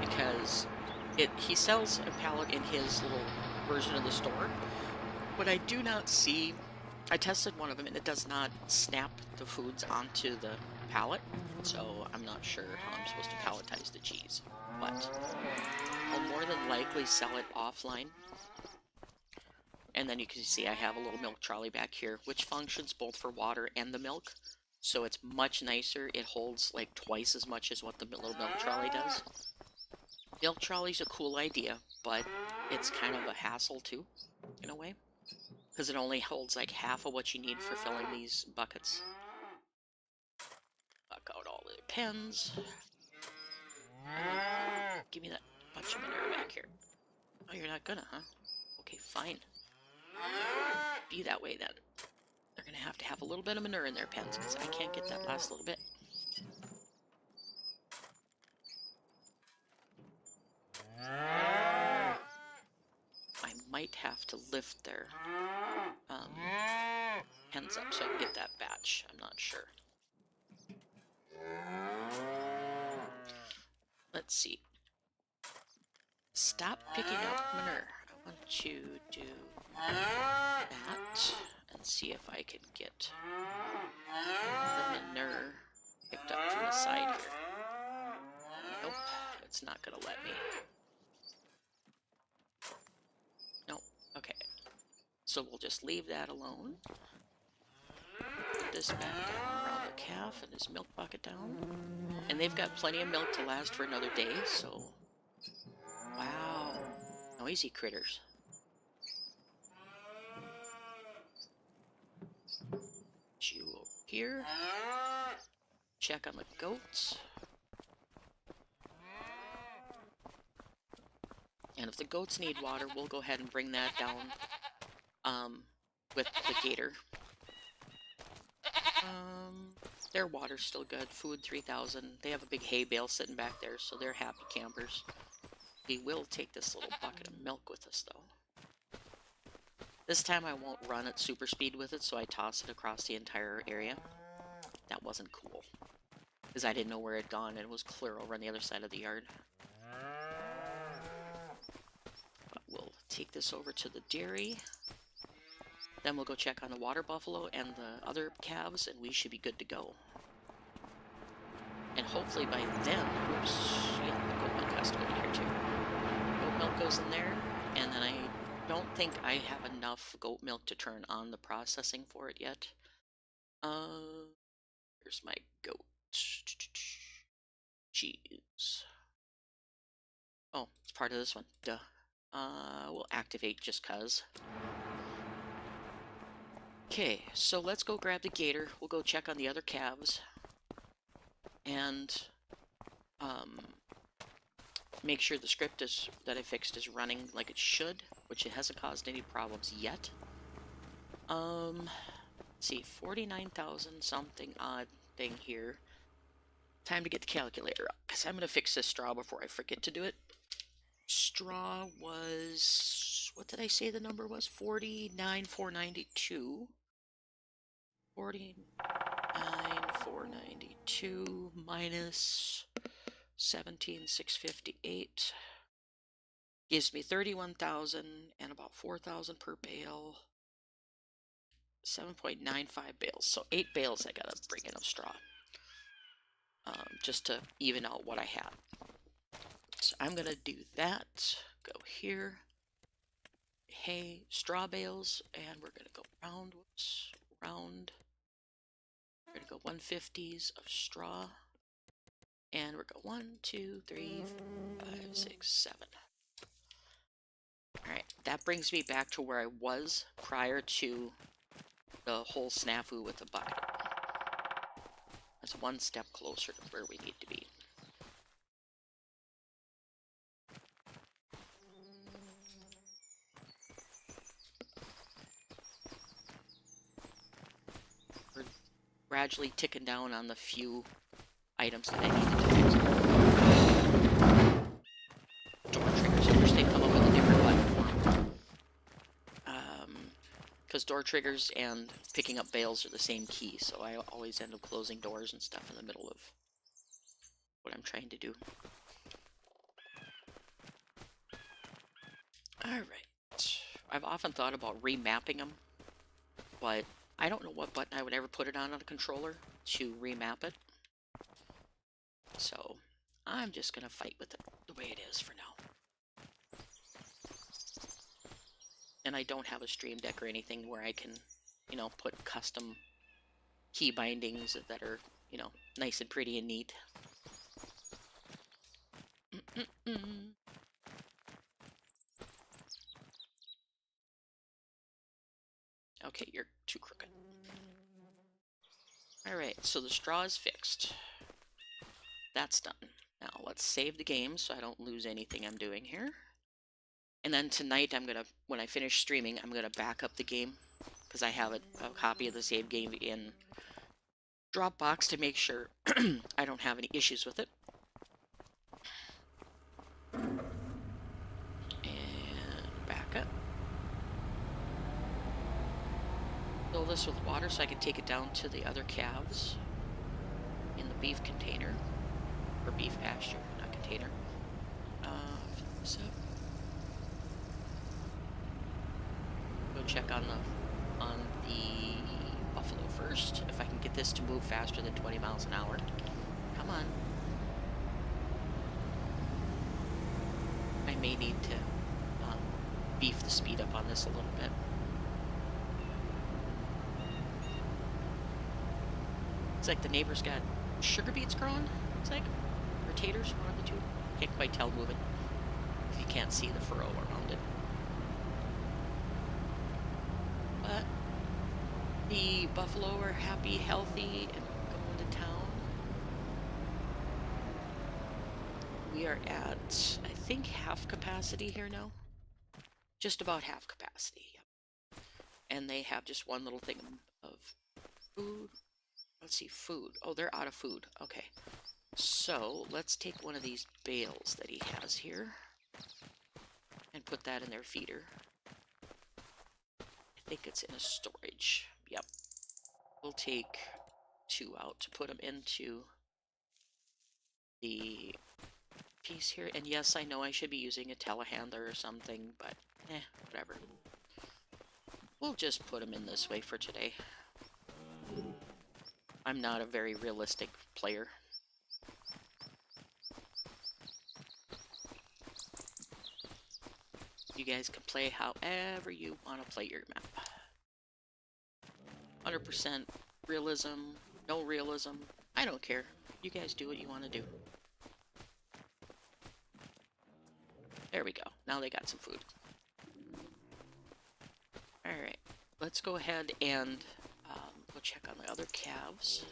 Because he sells a pallet in his little version of the store, but I do not see... I tested one of them and it does not snap the foods onto the pallet, so I'm not sure how I'm supposed to palletize the cheese. But I'll more than likely sell it offline. And then you can see I have a little milk trolley back here, which functions both for water and the milk. So it's much nicer. It holds like twice as much as what the little milk trolley does. Milk trolley's a cool idea, but it's kind of a hassle too, in a way. Because it only holds like half of what you need for filling these buckets. Buck out all the pens. Give me that bunch of manure back here. Oh, you're not gonna, huh? Okay, fine. Be that way then. They're gonna have a little bit of manure in their pens because I can't get that last little bit. I might have to lift their pens up so I can get that batch. I'm not sure. Let's see. Stop picking up manure. I want you to do that and see if I can get the manure picked up from the side here. Nope, it's not gonna let me. Nope, okay. So we'll just leave that alone. Put this back down around the calf and his milk bucket down. And they've got plenty of milk to last for another day, so... Wow. Noisy critters. You over here. Check on the goats. And if the goats need water, we'll go ahead and bring that down with the gator. Their water's still good. Food 3,000. They have a big hay bale sitting back there, so they're happy campers. We will take this little bucket of milk with us, though. This time I won't run at super speed with it, so I toss it across the entire area. That wasn't cool, because I didn't know where it had gone, and it was clear over on the other side of the yard. But we'll take this over to the dairy. Then we'll go check on the water buffalo and the other calves, and we should be good to go. And hopefully by then, oops, yeah, the goat milk has to go in here too. Goat milk goes in there, and then I don't think I have enough goat milk to turn on the processing for it yet. Here's my goat. Cheese. Oh, it's part of this one. Duh. We'll activate just cuz. Okay, so let's go grab the gator. We'll go check on the other calves. And make sure the script that I fixed is running like it should, which it hasn't caused any problems yet. Let's see, 49,000 something odd thing here. Time to get the calculator up, because I'm going to fix this straw before I forget to do it. Straw was, what did I say the number was? 49,492. 49,492 minus 17,658 gives me 31,000 and about 4,000 per bale. 7.95 bales. So 8 bales I gotta bring in of straw. Just to even out what I had. So I'm gonna do that. Go here. Hay, straw bales, and we're gonna go round. Whoops, round. We're gonna go 150s of straw. And we're going 1, 2, 3, 4, 5, 6, 7. Alright, that brings me back to where I was prior to the whole snafu with the bucket. That's one step closer to where we need to be. We're gradually ticking down on the few items that I needed to fix. Door triggers, I wish they'd come up with a different button for them. Because door triggers and picking up bales are the same key, so I always end up closing doors and stuff in the middle of what I'm trying to do. Alright. I've often thought about remapping them, but I don't know what button I would ever put it on a controller to remap it. So I'm just going to fight with it the way it is for now. And I don't have a Stream Deck or anything where I can, you know, put custom key bindings that are, you know, nice and pretty and neat. Okay, you're too crooked. Alright, so the straw is fixed. That's done. Now let's save the game so I don't lose anything I'm doing here. And then tonight I'm gonna, when I finish streaming, I'm gonna back up the game because I have a copy of the save game in Dropbox to make sure I don't have any issues with it. And back up. Fill this with water so I can take it down to the other calves in the beef container, or beef pasture, not container. Fill this up. Go check on the buffalo first, if I can get this to move faster than 20 miles an hour. Come on. I may need to beef the speed up on this a little bit. It's like the neighbor's got sugar beets growing, looks like. Or taters, one of the two. Can't quite tell moving. If you can't see the furrow around it. But the buffalo are happy, healthy, and going to town. We are at, I think, half capacity here now. Just about half capacity. Yep. And they have just one little thing of food. Let's see, food. Oh, they're out of food. Okay. So let's take one of these bales that he has here and put that in their feeder. I think it's in a storage. Yep. We'll take 2 out to put them into the piece here. And yes, I know I should be using a telehandler or something, but whatever. We'll just put them in this way for today. I'm not a very realistic player. You guys can play however you want to play your map. 100% realism, no realism, I don't care. You guys do what you want to do. There we go. Now they got some food. Alright, let's go ahead and go check on the other calves.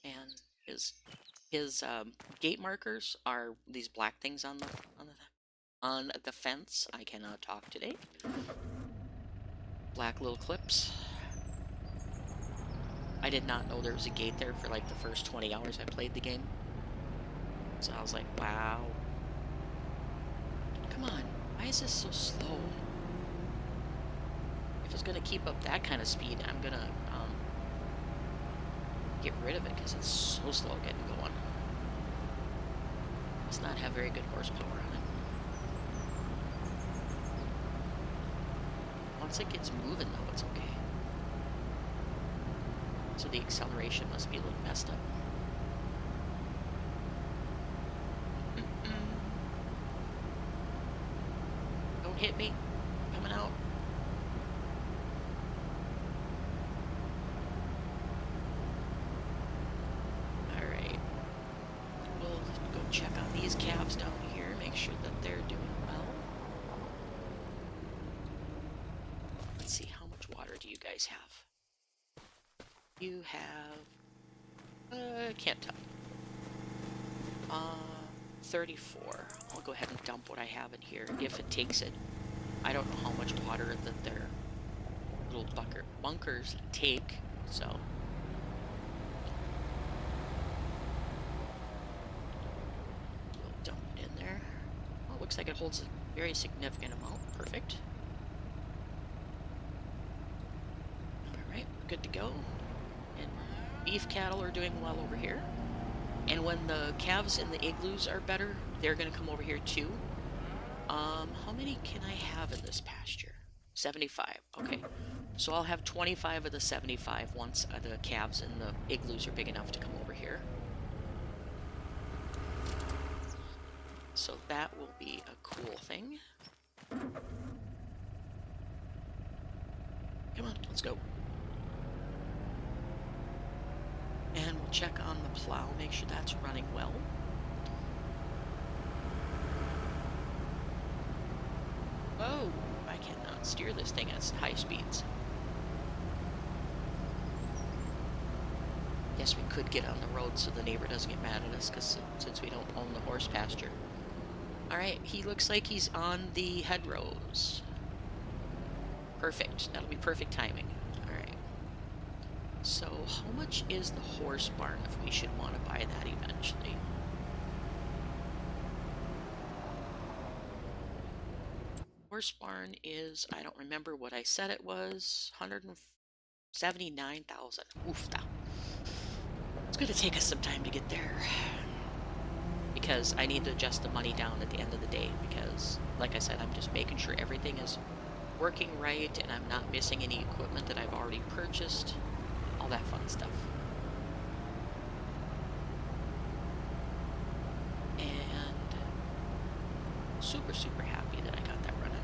And his gate markers are these black things on the on the fence. I cannot talk today. Black little clips. I did not know there was a gate there for like the first 20 hours I played the game. So I was like, wow. Come on, why is this so slow? If it's gonna keep up that kind of speed, I'm gonna get rid of it because it's so slow getting going. Does not have very good horsepower on it. Once it gets moving though, it's okay. So the acceleration must be a little messed up. Don't hit me. Coming out. Alright. We'll go check on these calves down here, make sure that they're doing well. Let's see, how much water do you guys have? You have... can't tell. 34. I'll go ahead and dump what I have in here, if it takes it. I don't know how much water that their little bunkers take, so... We'll dump it in there. Well, it looks like it holds a very significant amount. Perfect. Alright, good to go. And beef cattle are doing well over here. And when the calves in the igloos are better, they're going to come over here too. How many can I have in this pasture? 75. Okay. So I'll have 25 of the 75 once the calves in the igloos are big enough to come over here. So that will be a cool thing. Come on, let's go. And we'll check on the plow, make sure that's running well. Oh, I cannot steer this thing at high speeds. Guess we could get on the road so the neighbor doesn't get mad at us, because since we don't own the horse pasture. Alright, he looks like he's on the hedgerows. Perfect. That'll be perfect timing. Alright. So, how much is the horse barn if we should want to buy that eventually? Horse barn is, I don't remember what I said it was, 179,000. Oof, it's going to take us some time to get there. Because I need to adjust the money down at the end of the day, because, like I said, I'm just making sure everything is working right and I'm not missing any equipment that I've already purchased. All that fun stuff. And super, super happy that I got that running.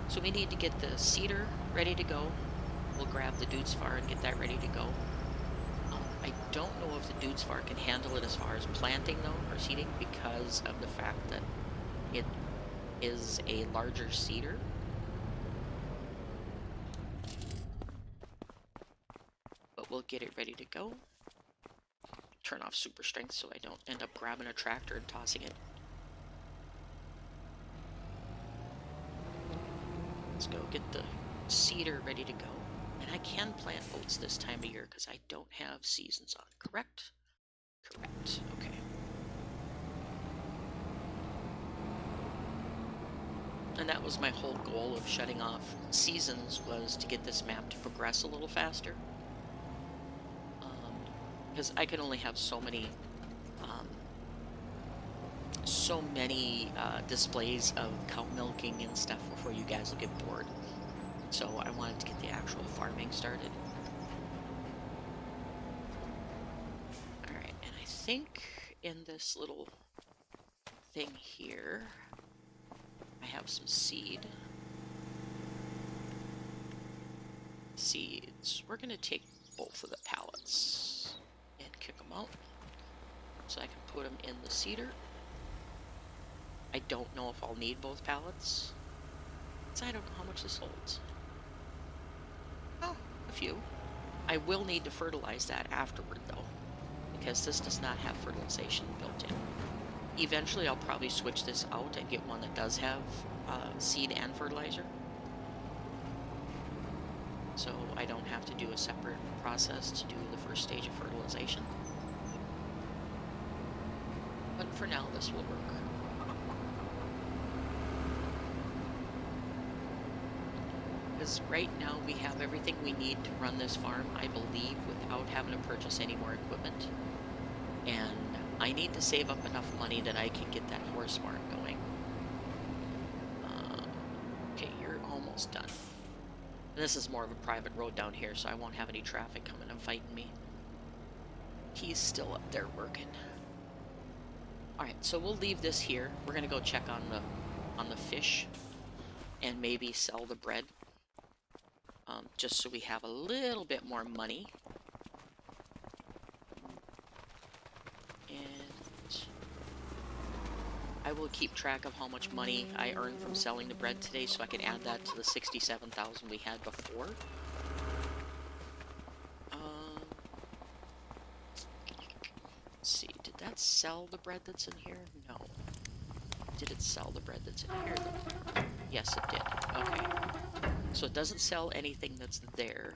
So we need to get the seeder ready to go. We'll grab the Dudesfar and get that ready to go. I don't know if the Dudesfar can handle it as far as planting though, or seeding, because of the fact that it is a larger seeder. But we'll get it ready to go. Turn off super strength so I don't end up grabbing a tractor and tossing it. Let's go get the seeder ready to go. And I can plant oats this time of year because I don't have seasons on, correct? Correct, okay. And that was my whole goal of shutting off seasons, was to get this map to progress a little faster. Because I can only have so many displays of cow milking and stuff before you guys will get bored. So I wanted to get the actual farming started. Alright, and I think in this little thing here, I have some seeds. We're going to take both of the pallets and kick them out so I can put them in the seeder. I don't know if I'll need both pallets, so I don't know how much this holds. Oh, a few. I will need to fertilize that afterward though, because this does not have fertilization built in. Eventually, I'll probably switch this out and get one that does have seed and fertilizer. So I don't have to do a separate process to do the first stage of fertilization. But for now, this will work. Because right now we have everything we need to run this farm, I believe, without having to purchase any more equipment. And I need to save up enough money that I can get that horse farm going. Okay, you're almost done. And this is more of a private road down here, so I won't have any traffic coming and fighting me. He's still up there working. Alright, so we'll leave this here. We're gonna go check on the fish and maybe sell the bread. Just so we have a little bit more money. And I will keep track of how much money I earned from selling the bread today so I can add that to the 67,000 we had before. Let's see, did that sell the bread that's in here? No. Did it sell the bread that's in here? Yes, it did. Okay. So it doesn't sell anything that's there.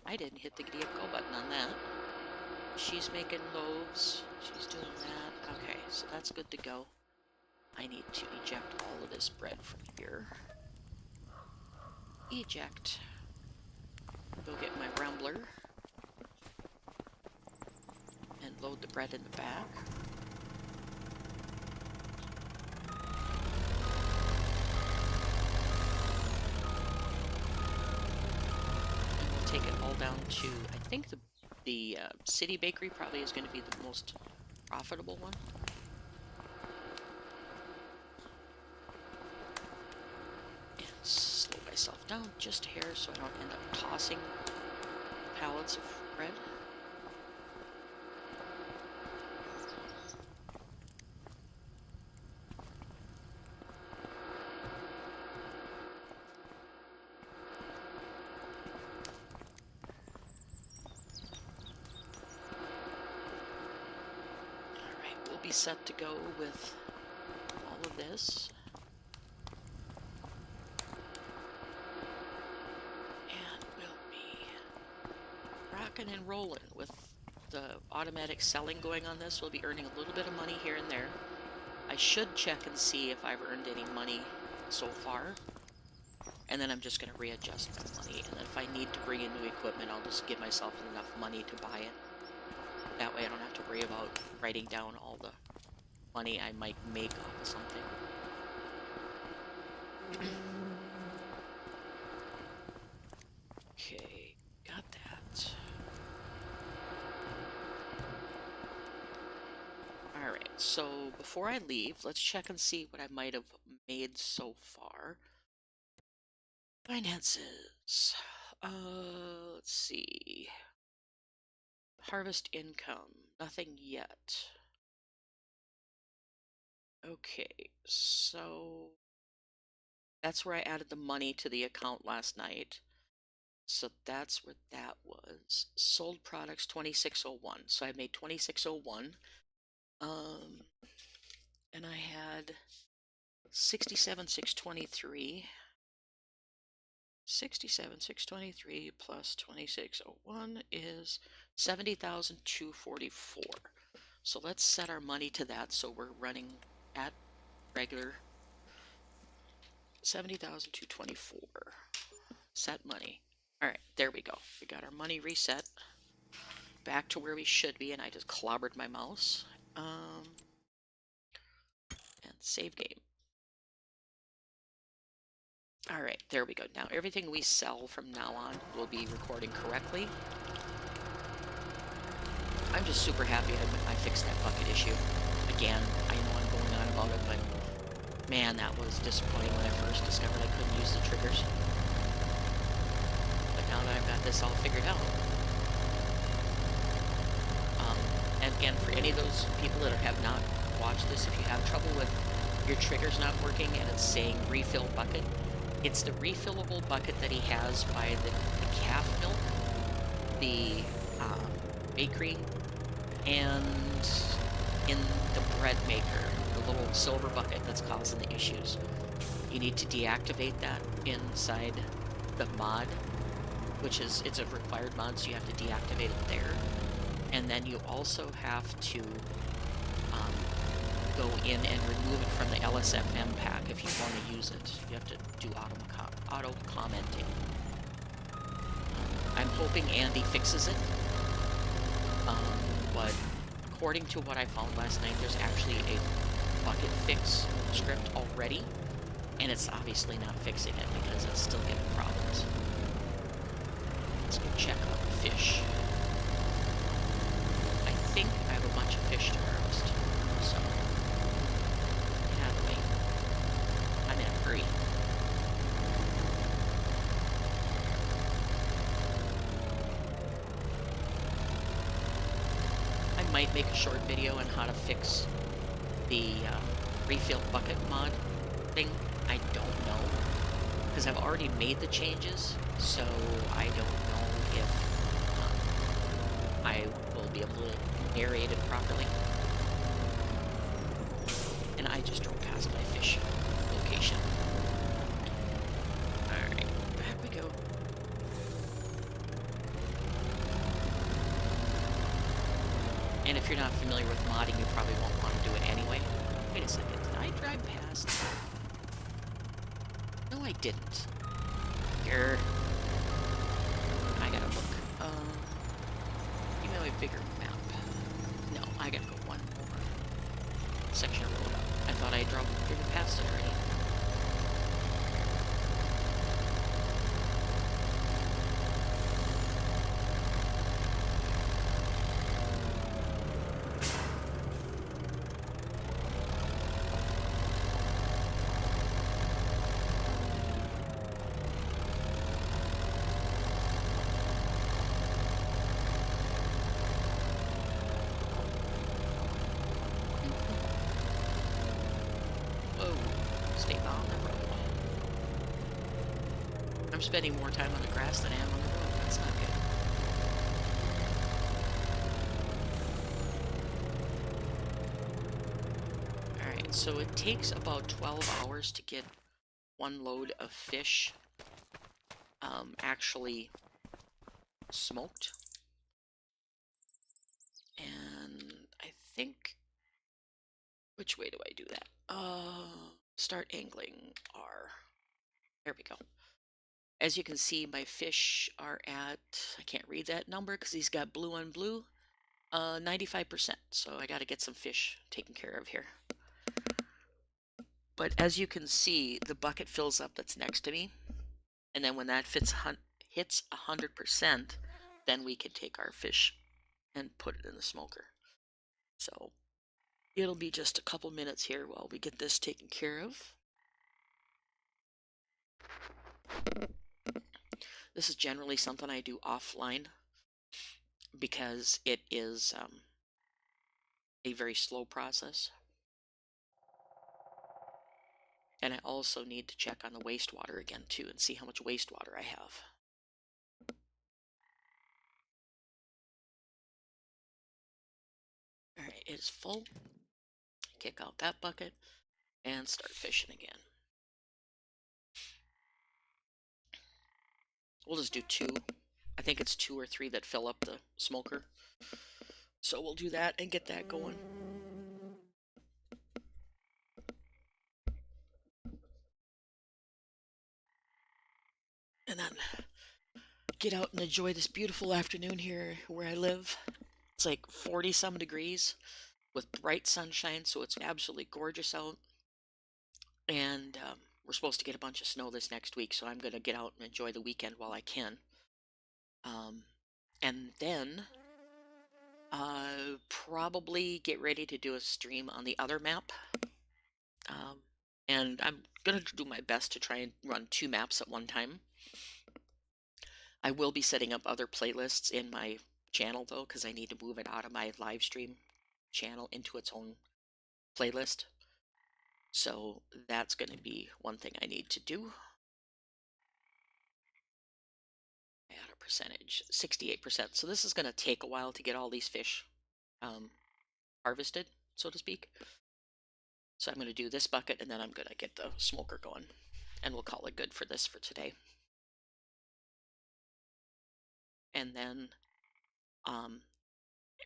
I didn't hit the go button on that. She's making loaves. She's doing that. Okay, so that's good to go. I need to eject all of this bread from here. Eject. Go get my rumbler. And load the bread in the back. Take it all down to, I think the city bakery probably is going to be the most profitable one. And slow myself down just a hair so I don't end up tossing pallets of bread. Be set to go with all of this. And we'll be rocking and rolling with the automatic selling going on this. We'll be earning a little bit of money here and there. I should check and see if I've earned any money so far. And then I'm just going to readjust my money. And then if I need to bring in new equipment, I'll just give myself enough money to buy it. That way I don't have to worry about writing down all the money I might make off of something. Okay, got that. Alright, so before I leave, let's check and see what I might have made so far. Finances. Let's see. Harvest income. Nothing yet. Okay, so that's where I added the money to the account last night. So that's where that was. Sold products 2601. So I made 2601. And I had 67,623. 67,623 plus 2601 is 70,244. So let's set our money to that so we're running at regular 70,224. Set money. Alright, there we go. We got our money reset. Back to where we should be, and I just clobbered my mouse. And save game. Alright, there we go. Now everything we sell from now on will be recording correctly. I'm just super happy I fixed that bucket issue. Again, I know I'm going on about it, but man, that was disappointing when I first discovered I couldn't use the triggers. But now that I've got this all figured out. And again, for any of those people that have not watched this, if you have trouble with your triggers not working and it's saying refill bucket, it's the refillable bucket that he has by the calf milk, the bakery, and in the bread maker, the little silver bucket that's causing the issues. You need to deactivate that inside the mod, which is, it's a required mod, so you have to deactivate it there. And then you also have to go in and remove it from the LSFM pack if you want to use it. You have to do auto commenting. I'm hoping Andy fixes it, but according to what I found last night, there's actually a bucket fix script already, and it's obviously not fixing it because it's still giving problems. Let's go check out the fish. I think I have a bunch of fish to harvest, so get out of the way. I'm in a hurry. I might make a short video on how to fix the refill bucket mod thing. I don't know, because I've already made the changes, so I don't know if I will be able to narrate it properly. And I just drove past my fish location. Alright, back we go. And if you're not familiar with modding, you probably won't want to do it anyway. Wait a second, did I drive past? No, I didn't. Grr. I gotta look. Email a bigger map. No, I gotta go one more section of road up. I thought I had driven past it already. I'm spending more time on the grass than I am on the road. That's not good. Alright, so it takes about 12 hours to get one load of fish actually smoked. And I think... Which way do I do that? Start angling R. There we go. As you can see, my fish are at, I can't read that number because he's got blue on blue, 95%. So I got to get some fish taken care of here. But as you can see, the bucket fills up that's next to me. And then when that hits 100%, then we can take our fish and put it in the smoker. So it'll be just a couple minutes here while we get this taken care of. This is generally something I do offline because it is a very slow process. And I also need to check on the wastewater again too and see how much wastewater I have. Alright, it is full. Kick out that bucket and start fishing again. We'll just do 2. I think it's 2 or 3 that fill up the smoker. So we'll do that and get that going. And then get out and enjoy this beautiful afternoon here where I live. It's like 40-some degrees with bright sunshine, so it's absolutely gorgeous out. And we're supposed to get a bunch of snow this next week, so I'm going to get out and enjoy the weekend while I can. And then probably get ready to do a stream on the other map. And I'm going to do my best to try and run 2 maps at one time. I will be setting up other playlists in my channel, though, because I need to move it out of my live stream channel into its own playlist. So that's going to be one thing I need to do. Add a percentage, 68%. So this is going to take a while to get all these fish harvested. so to speak. So I'm going to do this bucket, and then I'm going to get the smoker going, and we'll call it good for this for today. And then,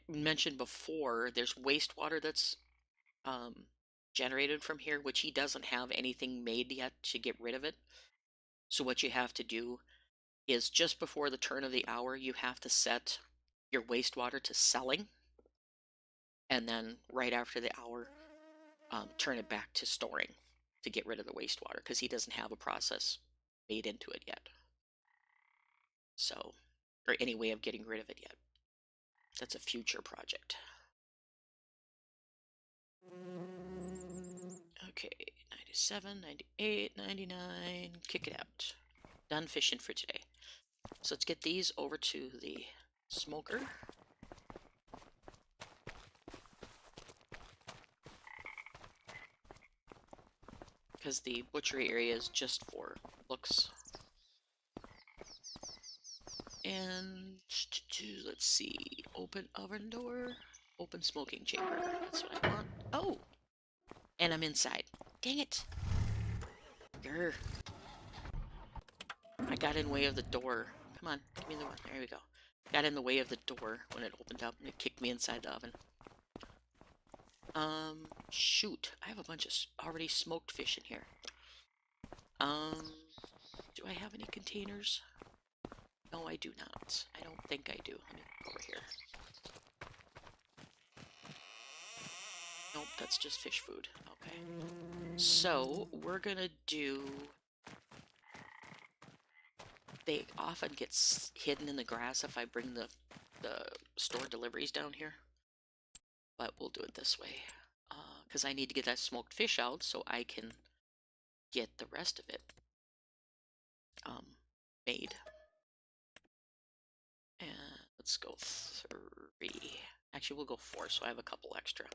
mentioned before, there's wastewater that's generated from here, which he doesn't have anything made yet to get rid of it. So what you have to do is just before the turn of the hour, you have to set your wastewater to selling, and then right after the hour, turn it back to storing to get rid of the wastewater, because he doesn't have a process made into it yet. So, or any way of getting rid of it yet. That's a future project. Okay, 97, 98, 99, kick it out. Done fishing for today. So let's get these over to the smoker. Because the butchery area is just for looks. And let's see, open oven door, open smoking chamber. That's what I want. Oh, and I'm inside. Dang it. Grr. I got in the way of the door. Come on, give me the one. There we go. Got in the way of the door when it opened up, and it kicked me inside the oven. Shoot. I have a bunch of already smoked fish in here. Do I have any containers? No, I do not. I don't think I do. Let me go over here. Nope, that's just fish food. Okay. So, we're gonna do... They often get hidden in the grass if I bring the store deliveries down here. But we'll do it this way. Because I need to get that smoked fish out so I can get the rest of it made. And let's go 3. Actually, we'll go 4, so I have a couple extra.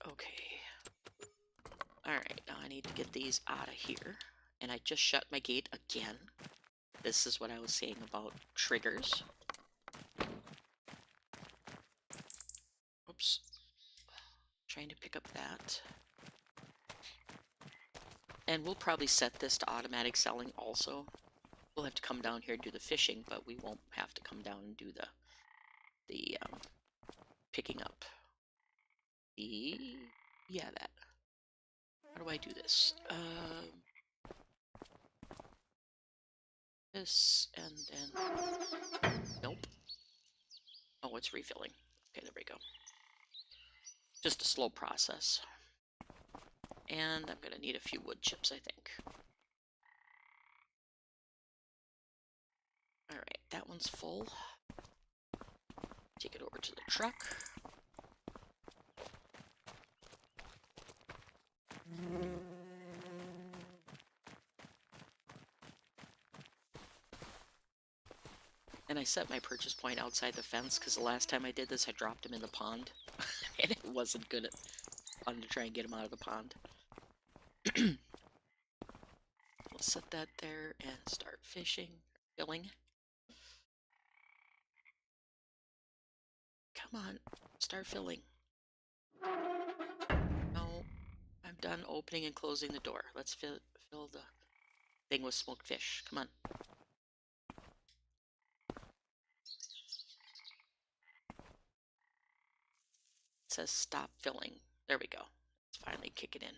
Okay. Alright, now I need to get these out of here. And I just shut my gate again. This is what I was saying about triggers. Oops. Trying to pick up that. And we'll probably set this to automatic selling also. We'll have to come down here and do the fishing, but we won't have to come down and do the picking up. Yeah, that. How do I do this? This, and then... Nope. Oh, it's refilling. Okay, there we go. Just a slow process. And I'm going to need a few wood chips, I think. Alright, that one's full. Take it over to the truck. And I set my purchase point outside the fence because the last time I did this, I dropped him in the pond. And it wasn't good fun to try and get him out of the pond. We'll set that there and start fishing, filling. Come on, start filling. No, I'm done opening and closing the door. Let's fill the thing with smoked fish. Come on. It says stop filling. There we go. Let's finally kick it in.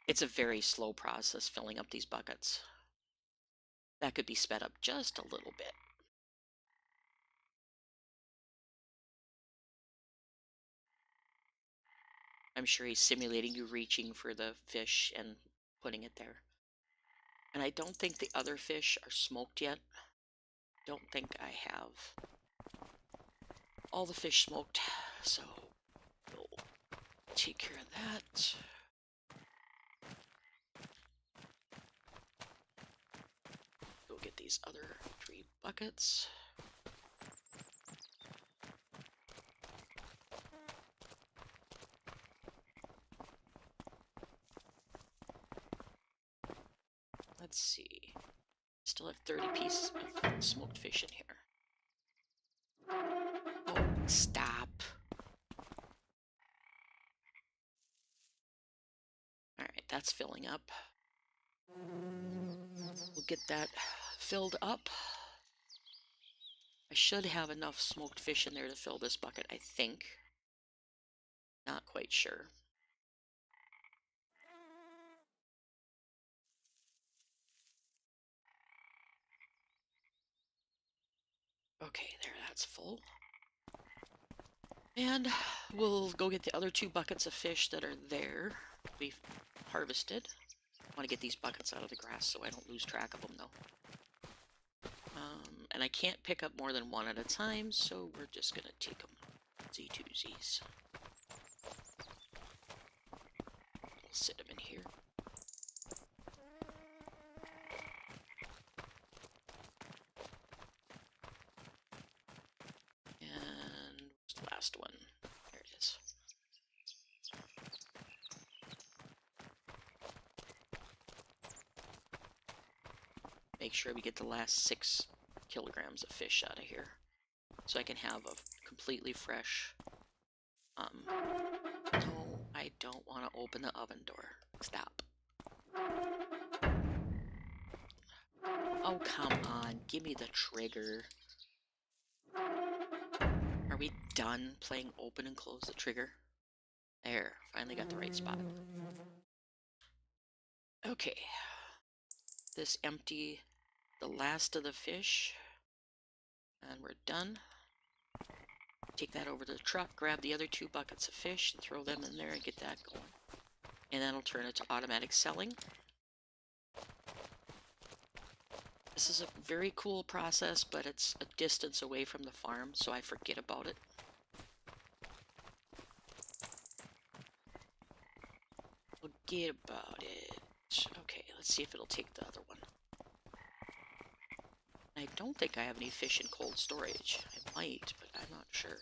It's a very slow process filling up these buckets. That could be sped up just a little bit. I'm sure he's simulating you reaching for the fish and putting it there. And I don't think the other fish are smoked yet. Don't think I have all the fish smoked, so we'll take care of that. Go get these other 3 buckets. Let's see. Still have 30 pieces of smoked fish in here. Oh, stop. that's filling up. We'll get that filled up. I should have enough smoked fish in there to fill this bucket, I think. Not quite sure. Okay, there, that's full. And we'll go get the other 2 buckets of fish that are there. We've harvested. I want to get these buckets out of the grass so I don't lose track of them, though. And I can't pick up more than 1 at a time, so we're just going to take them Z2Zs. We'll sit them in here. And where's the last one? There it is. Make sure we get the last 6 kilograms of fish out of here, so I can have a completely fresh. No, I don't want to open the oven door. Stop. Oh, come on, give me the trigger. Are we done playing open and close the trigger? There, finally got the right spot. Okay, this empty the last of the fish, and we're done. Take that over to the truck, grab the other 2 buckets of fish, and throw them in there and get that going. And then I'll turn it to automatic selling. This is a very cool process, but it's a distance away from the farm, so I forget about it. Forget about it. Okay, let's see if it'll take the other one. I don't think I have any fish in cold storage. I might, but I'm not sure.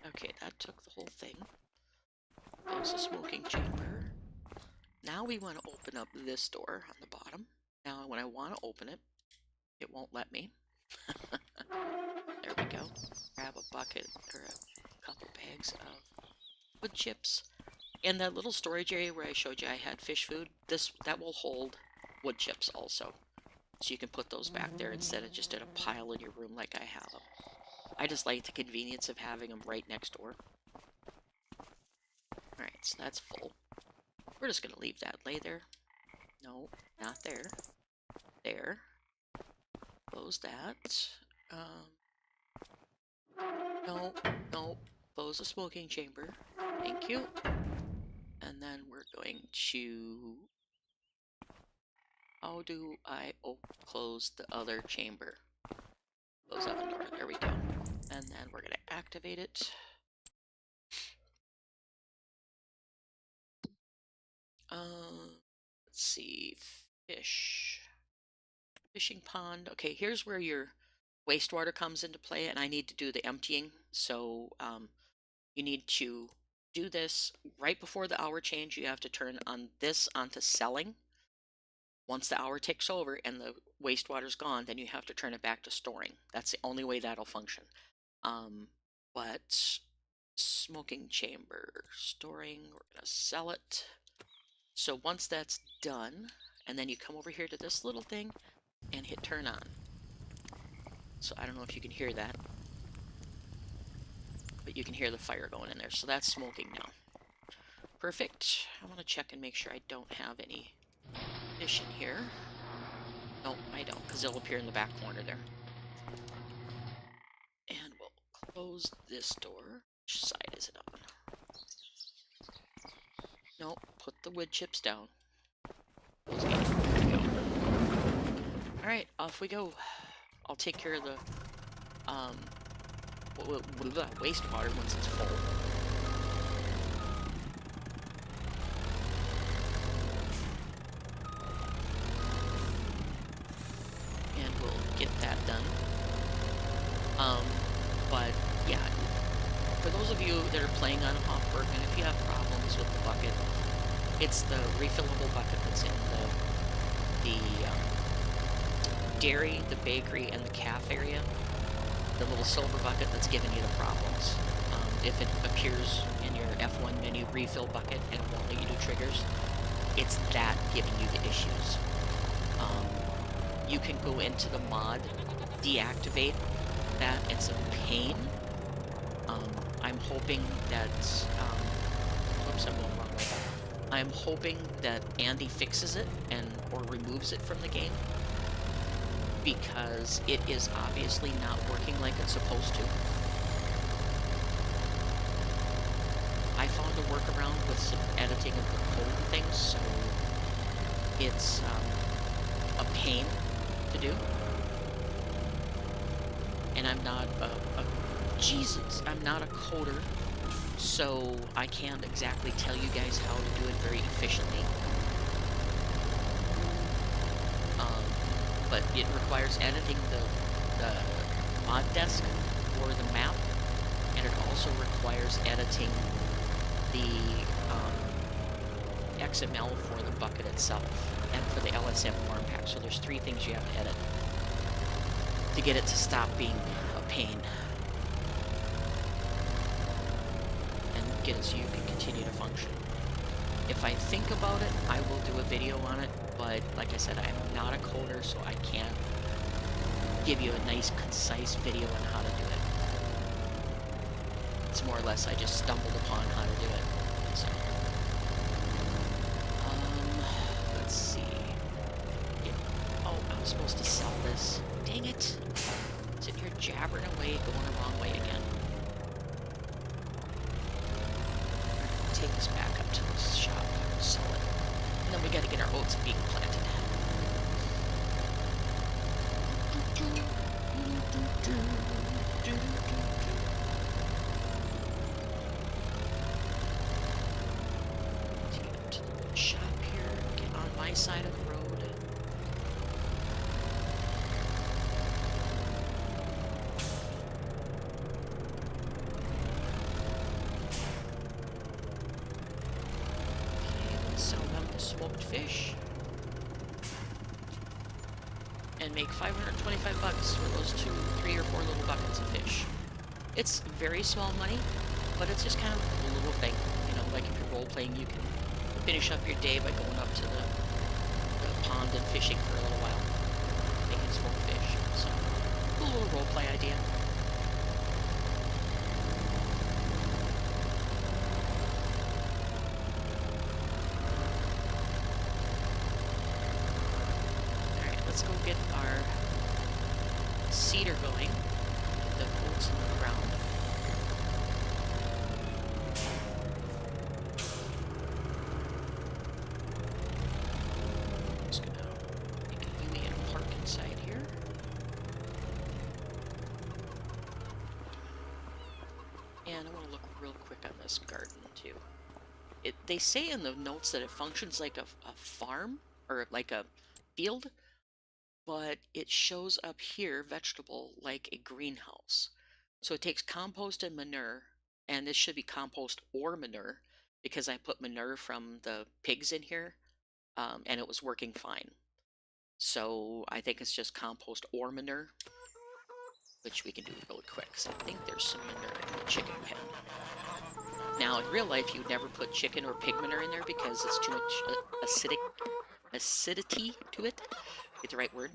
Okay, that took the whole thing. There's a smoking chamber. Now we want to open up this door on the bottom. Now when I want to open it, it won't let me. There we go. Grab a bucket or a couple bags of wood chips. In that little storage area where I showed you I had fish food, that will hold wood chips also. So you can put those back there instead of just in a pile in your room like I have them. I just like the convenience of having them right next door. Alright, so that's full. We're just going to leave that lay there. No, not there. There. Close that. No, no. Close the smoking chamber. Thank you. And then we're going to... How do I close the other chamber? Close oven door. There we go. And then we're going to activate it. Let's see. Fish. Fishing pond. Okay, here's where your wastewater comes into play, and I need to do the emptying. So you need to do this right before the hour change. You have to turn on this onto selling. Once the hour ticks over and the wastewater's gone, then you have to turn it back to storing. That's the only way that'll function. But smoking chamber, storing, we're going to sell it. So once that's done, and then you come over here to this little thing and hit turn on. So I don't know if you can hear that, but you can hear the fire going in there. So that's smoking now. Perfect. I want to check and make sure I don't have any fish in here. No, I don't, because they'll appear in the back corner there. And we'll close this door. Which side is it on? No, put the wood chips down. Close the gate. There we go. Alright, off we go. I'll take care of the wastewater once it's full. And we'll get that done. But yeah, for those of you that are playing on Hof Bergmann, if you have problems with the bucket, it's the refillable bucket that's in the dairy, the bakery, and the calf area, the little silver bucket that's giving you the problems. If it appears in your F1 menu refill bucket and it won't let you do triggers, it's that giving you the issues. You can go into the mod, deactivate that. It's a pain. I'm hoping that, whoops, I'm going the wrong way. I'm hoping that Andy fixes it or removes it from the game, because it is obviously not working like it's supposed to. I found a workaround with some editing of the code and things, so it's a pain to do. And I'm not I'm not a coder, so I can't exactly tell you guys how to do it very efficiently. But it requires editing the mod desk for the map, and it also requires editing the XML for the bucket itself and for the LSM form pack. So there's 3 things you have to edit to get it to stop being a pain and get it so you can continue to function. If I think about it, I will do a video on it, but like I said, I'm not a coder, so I can't give you a nice, concise video on how to do it. It's more or less I just stumbled upon how to do it. So, let's see. Oh, I was supposed to sell this. Dang it. Sitting here jabbering away, going the wrong way again. Take this back up to the shop, sell it. And then we gotta get our oats being planted. Take it up to the little shop here, get on my side of the road. Sell them the smoked fish and make $525 for those 2, 3, or 4 little buckets of fish. It's very small money, but it's just kind of a little thing. You know, like if you're role playing, you can finish up your day by going up to the pond and fishing for a little while, making smoked fish. So, cool little role play idea. Let's go get our seeder going, get the oats in the ground. Just gonna make a U and park inside here. And I want to look real quick on this garden too. They say in the notes that it functions like a farm, or like a field, but it shows up here, vegetable, like a greenhouse. So it takes compost and manure, and this should be compost or manure, because I put manure from the pigs in here, and it was working fine. So I think it's just compost or manure, which we can do really quick, because I think there's some manure in the chicken pen. Now, in real life, you'd never put chicken or pig manure in there because it's too much acidity to it. Get the right word.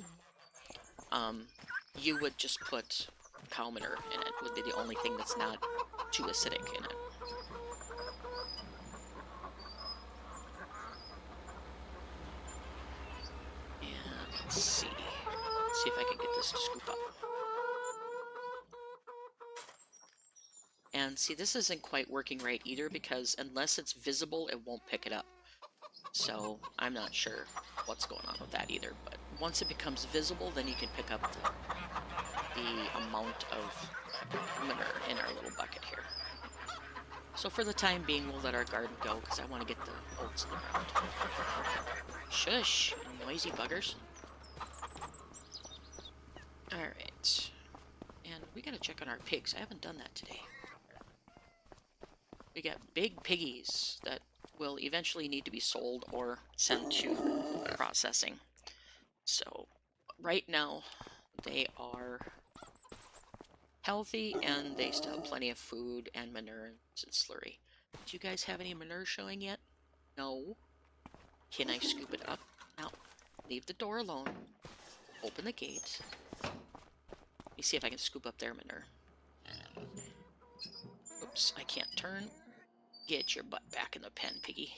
You would just put cow manure in it. Would be the only thing that's not too acidic in it. And let's see if I can get this to scoop up. And see, this isn't quite working right either, because unless it's visible, it won't pick it up. So I'm not sure what's going on with that either, but once it becomes visible, then you can pick up the amount of manure in our little bucket here. So for the time being, we'll let our garden go, because I want to get the oats in the ground. Shush, noisy buggers. Alright. And we gotta check on our pigs. I haven't done that today. We got big piggies that will eventually need to be sold or sent to processing. So right now, they are healthy, and they still have plenty of food and manure and slurry. Do you guys have any manure showing yet? No. Can I scoop it up? Now, leave the door alone. Open the gate. Let me see if I can scoop up their manure. Oops, I can't turn. Get your butt back in the pen, piggy.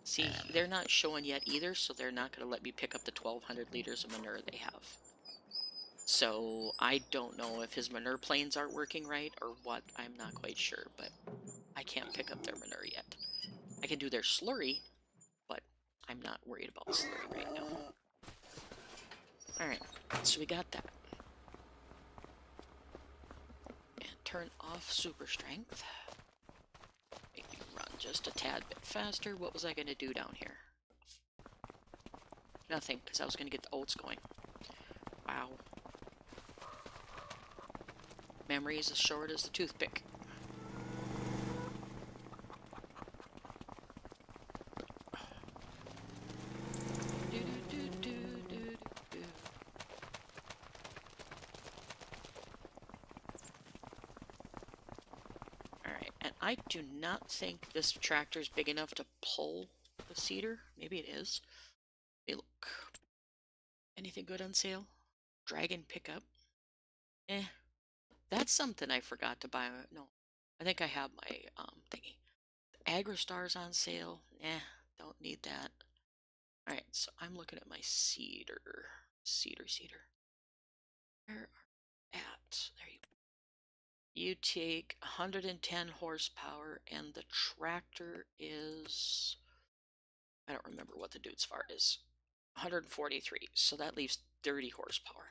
See, they're not showing yet either, so they're not going to let me pick up the 1,200 liters of manure they have. So I don't know if his manure planes aren't working right or what. I'm not quite sure, but I can't pick up their manure yet. I can do their slurry, but I'm not worried about slurry right now. Alright, so we got that. And turn off super strength. Make me run just a tad bit faster. What was I going to do down here? Nothing, because I was going to get the oats going. Wow. Memory is as short as the toothpick. Alright, and I do not think this tractor is big enough to pull the cedar. Maybe it is. Hey, look. Anything good on sale? Dragon pickup. Eh. That's something I forgot to buy. No, I think I have my thingy. Agristar's on sale. Eh, don't need that. Alright, so I'm looking at my cedar. Cedar. Where are you at? There you go. You take 110 horsepower, and the tractor is... I don't remember what the dude's fart is. 143, so that leaves 30 horsepower.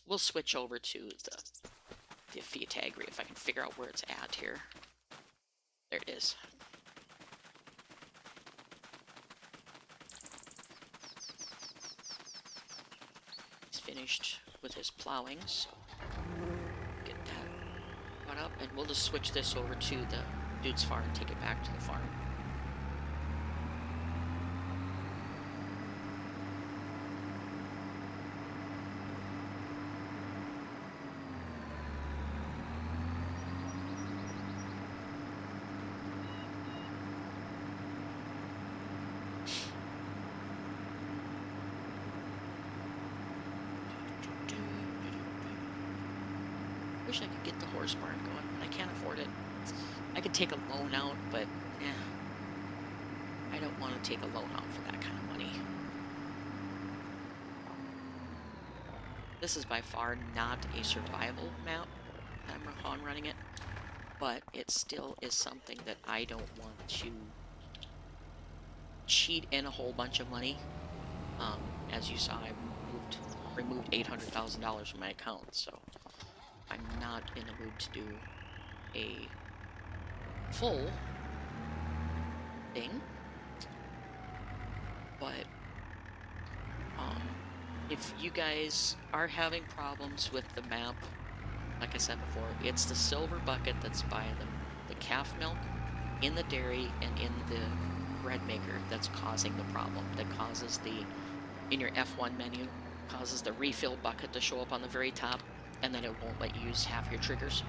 We'll switch over to the Fiat Agri if I can figure out where it's at here. There it is. He's finished with his plowing, so get that one up, and we'll just switch this over to the dude's farm and take it back to the farm. Wish I could get the horse barn going, but I can't afford it. I could take a loan out, but I don't want to take a loan out for that kind of money. This is by far not a survival map how I'm running it, but it still is something that I don't want to cheat in a whole bunch of money. As you saw, I removed $800,000 from my account, so I'm not in the mood to do a full thing, but if you guys are having problems with the map, like I said before, it's the silver bucket that's by the calf milk in the dairy and in the bread maker that's causing the problem. That causes in your F1 menu, causes the refill bucket to show up on the very top, and then it won't let you use half your triggers.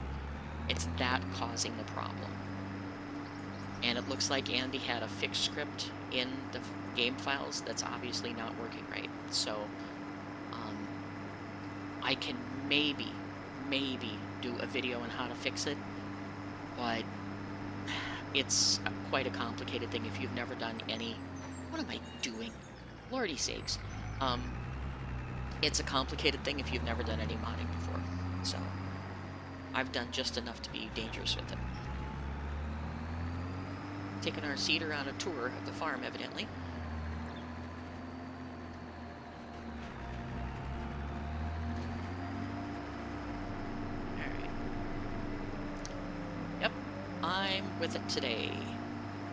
It's that causing the problem. And it looks like Andy had a fixed script in the game files that's obviously not working right. So I can maybe do a video on how to fix it, but it's quite a complicated thing if you've never done any... What am I doing? Lordy sakes. It's a complicated thing if you've never done any modding before. So I've done just enough to be dangerous with it. Taking our cedar on a tour of the farm, evidently. Alright. Yep, I'm with it today.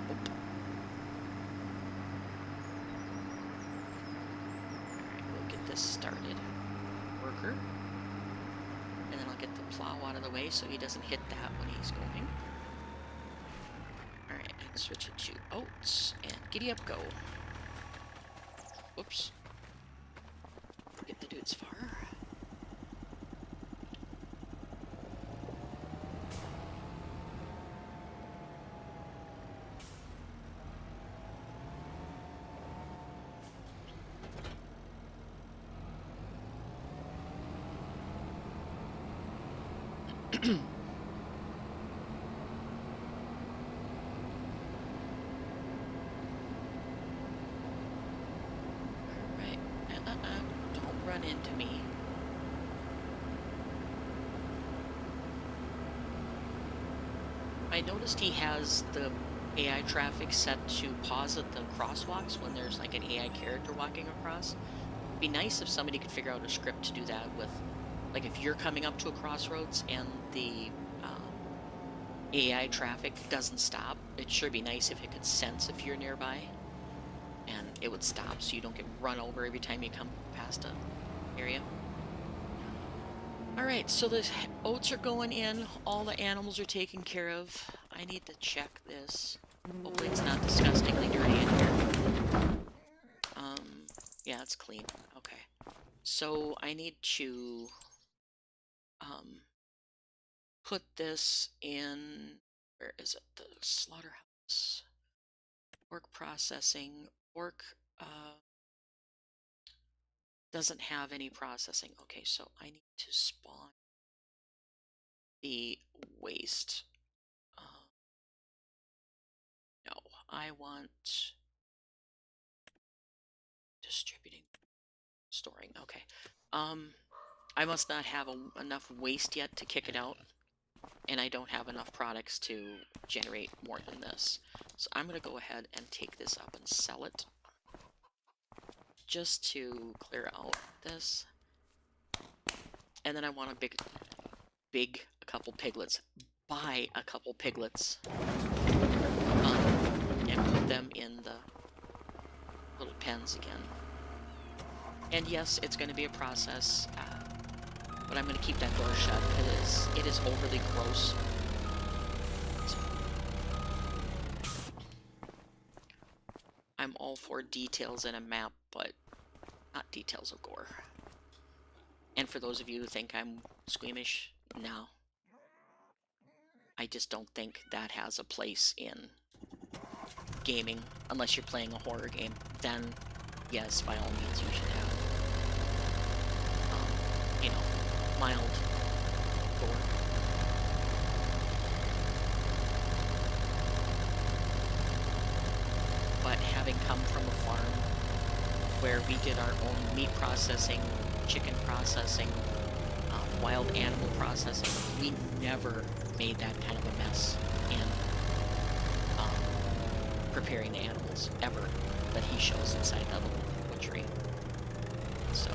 Oh. Alright, we'll get this started. Worker. And then I'll get the plow out of the way so he doesn't hit that when he's going. Alright, and switch it to oats, and giddy up go. Whoops. Get the dude's far. Don't run into me. I noticed he has the AI traffic set to pause at the crosswalks when there's like an AI character walking across. It'd be nice if somebody could figure out a script to do that with, like if you're coming up to a crossroads and the AI traffic doesn't stop, it'd sure be nice if it could sense if you're nearby and it would stop so you don't get run over every time you come past an area. Alright, so the oats are going in, all the animals are taken care of. I need to check this. Hopefully it's not disgustingly dirty in here. Yeah, it's clean. Okay. So I need to put this in, where is it? The slaughterhouse. Pork processing. Pork doesn't have any processing. Okay, so I need to spawn the waste. No, I want distributing, storing. Okay. I must not have enough waste yet to kick it out, and I don't have enough products to generate more than this. So I'm going to go ahead and take this up and sell it just to clear out this. And then I want a a couple piglets. Buy a couple piglets and put them in the little pens again. And yes, it's going to be a process, but I'm going to keep that door shut. It is overly gross. So, I'm all for details in a map, but not details of gore. And for those of you who think I'm squeamish, no. I just don't think that has a place in gaming, unless you're playing a horror game. Then, yes, by all means, you should have, you know, mild gore. But having come from a farm where we did our own meat processing, chicken processing, wild animal processing, we never made that kind of a mess in preparing the animals, ever, that he shows inside that little butchery. So,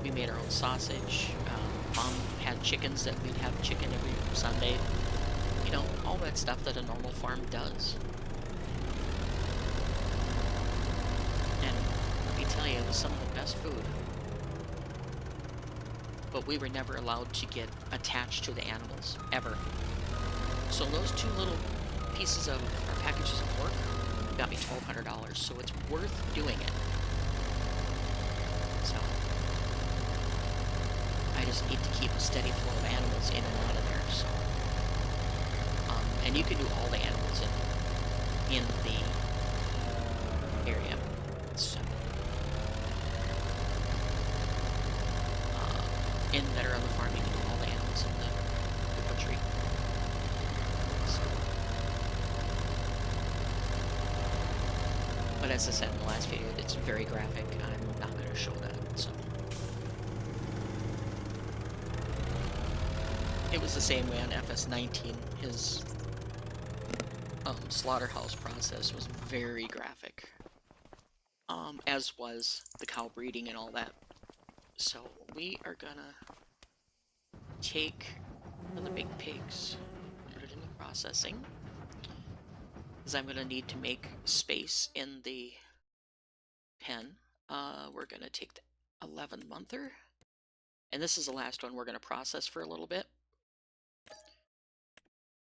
we made our own sausage. Mom had chickens that we'd have chicken every Sunday. You know, all that stuff that a normal farm does. And let me tell you, it was some of the best food. But we were never allowed to get attached to the animals, ever. So those two little pieces of, or packages of pork, got me $1,200, so it's worth doing it. So, I just need to keep a steady flow of animals in and out of there, so. And you can do all the animals in the area, so. In that are on the farm, you can do all the animals in the butchery. So. But as I said in the last video, it's very graphic. I'm not going to show that, so. It was the same way on FS19. His slaughterhouse process was very graphic, as was the cow breeding and all that. So we are gonna take one of the big pigs, put it in the processing, because I'm gonna need to make space in the pen. We're gonna take the 11-monther, and this is the last one we're gonna process for a little bit.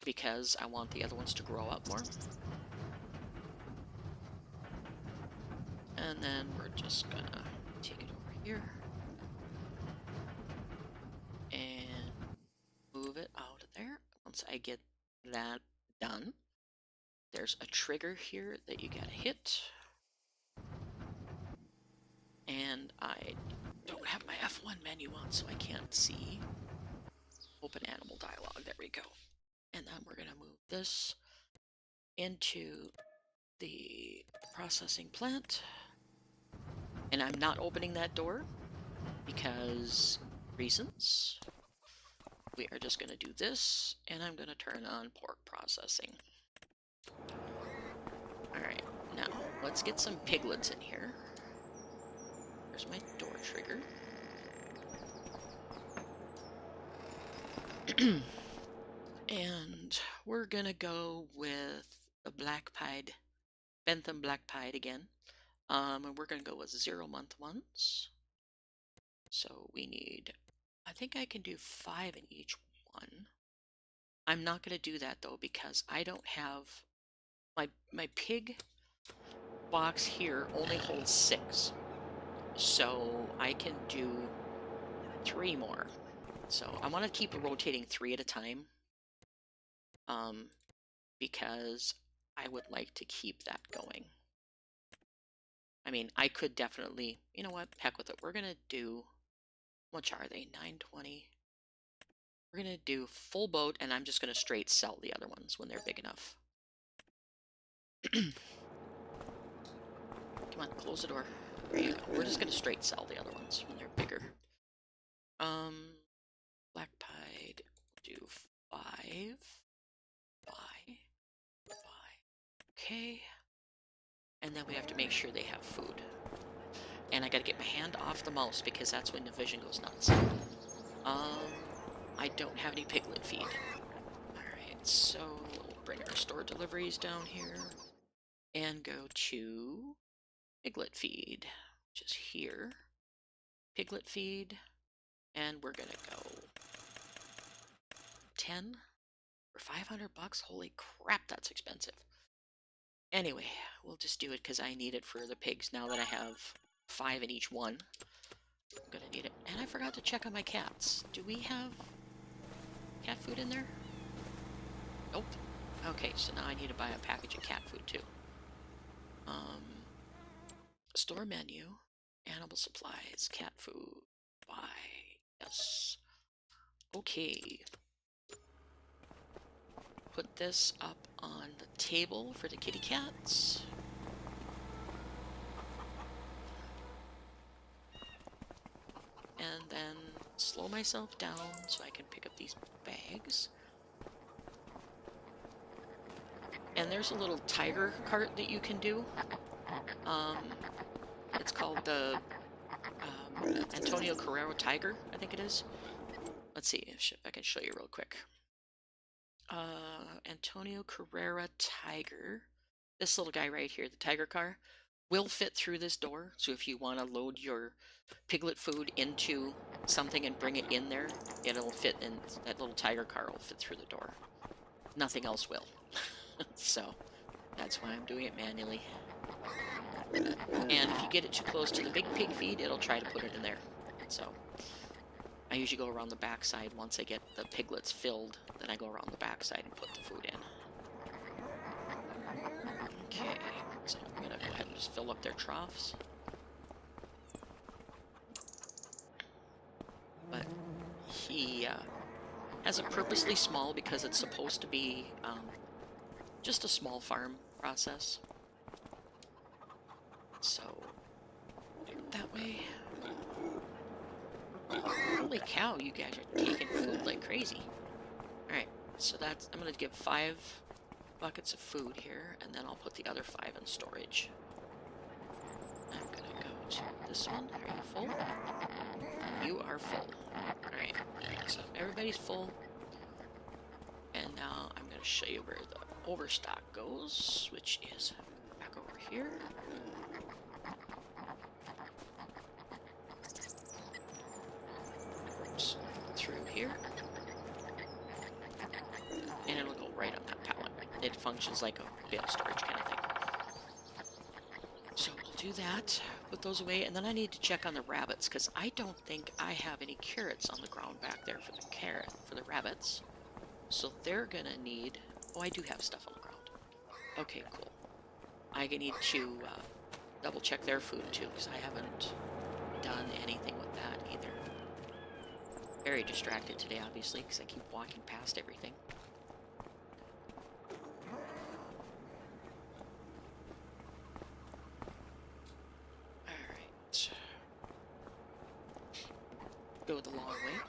because I want the other ones to grow up more. And then we're just gonna take it over here and move it out of there. Once I get that done, there's a trigger here that you gotta hit. And I don't have my F1 menu on, so I can't see. Open animal dialog, there we go. And then we're gonna move this into the processing plant. And I'm not opening that door because reasons. We are just gonna do this, and I'm gonna turn on pork processing. Alright, now let's get some piglets in here. There's my door trigger. And we're gonna go with the black pied, Bentham black pied again. And we're gonna go with 0-month ones. So we need, I think I can do 5 in each one. I'm not gonna do that though because I don't have my pig box here only holds 6. So I can do 3 more. So I want to keep rotating 3 at a time. Because I would like to keep that going. I mean, I could definitely, you know what, heck with it. We're gonna do, how much are they? 920. We're gonna do full boat, and I'm just gonna straight sell the other ones when they're big enough. Come on, close the door. There you go. We're just gonna straight sell the other ones when they're bigger. Black pied, do 5. 5. Okay. And then we have to make sure they have food. And I gotta get my hand off the mouse because that's when the vision goes nuts. I don't have any piglet feed. Alright, so we'll bring our store deliveries down here and go to piglet feed, which is here. Piglet feed, and we're gonna go 10 for 500 bucks. Holy crap, that's expensive. Anyway, we'll just do it because I need it for the pigs now that I have 5 in each one. I'm gonna need it. And I forgot to check on my cats. Do we have cat food in there? Nope. Okay, so now I need to buy a package of cat food too. Store menu, animal supplies, cat food, buy, yes. Okay. Put this up on the table for the kitty cats. And then slow myself down so I can pick up these bags. And there's a little tiger cart that you can do. It's called the Antonio Carrero Tiger, I think it is. Let's see if I can show you real quick. Antonio Carrera Tiger. This little guy right here, the tiger car, will fit through this door. So if you want to load your piglet food into something and bring it in there, it'll fit in. That little tiger car will fit through the door. Nothing else will. So that's why I'm doing it manually. And if you get it too close to the big pig feed, it'll try to put it in there. So I usually go around the backside once I get the piglets filled. Then I go around the backside and put the food in. Okay, so I'm gonna go ahead and just fill up their troughs. But he has it purposely small because it's supposed to be just a small farm process. So do it that way. Holy cow, you guys are taking food like crazy. Alright, so that's, I'm gonna give 5 buckets of food here, and then I'll put the other 5 in storage. I'm gonna go to this one. Are you full? You are full. Alright, so everybody's full. And now I'm gonna show you where the overstock goes, which is back over here. Through here, and it'll go it functions like a bale storage kind of thing. So we'll do that, put those away, and then I need to check on the rabbits, because I don't think I have any carrots on the ground back there for the rabbits. So they're gonna need... Oh, I do have stuff on the ground. Okay, cool. I need to double check their food too, because I haven't done anything with that either. Very distracted today, obviously, because I keep walking past everything. Alright. Go the long way.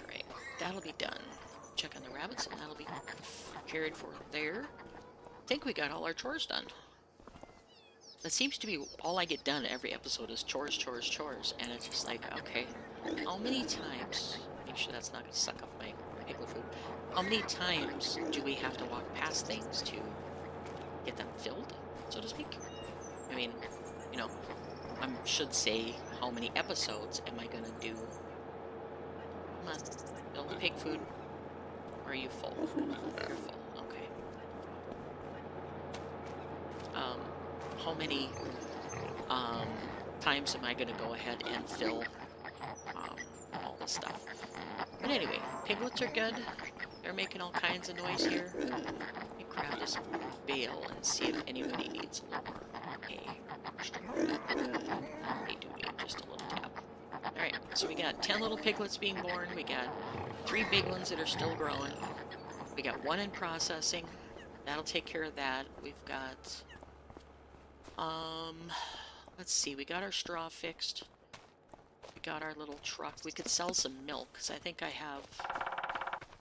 Alright, that'll be done. Check on the rabbits, and that'll be carried forward there. I think we got all our chores done. That seems to be all I get done every episode is chores, chores, chores. And it's just like, okay, how many times... Make sure that's not going to suck up my pickle food. How many times do we have to walk past things to get them filled, so to speak? I mean, you know, I should say how many episodes am I going to do? Come on, fill the pig food. Or are you full? You're full, okay. How many times am I going to go ahead and fill all this stuff? But anyway, piglets are good. They're making all kinds of noise here. Let me grab this bale and see if anybody needs a little more. They do need just a little tap. Alright, so we got 10 little piglets being born. We got 3 big ones that are still growing. We got 1 in processing. That'll take care of that. We've got... let's see, we got our straw fixed. We got our little truck. We could sell some milk, because I think I have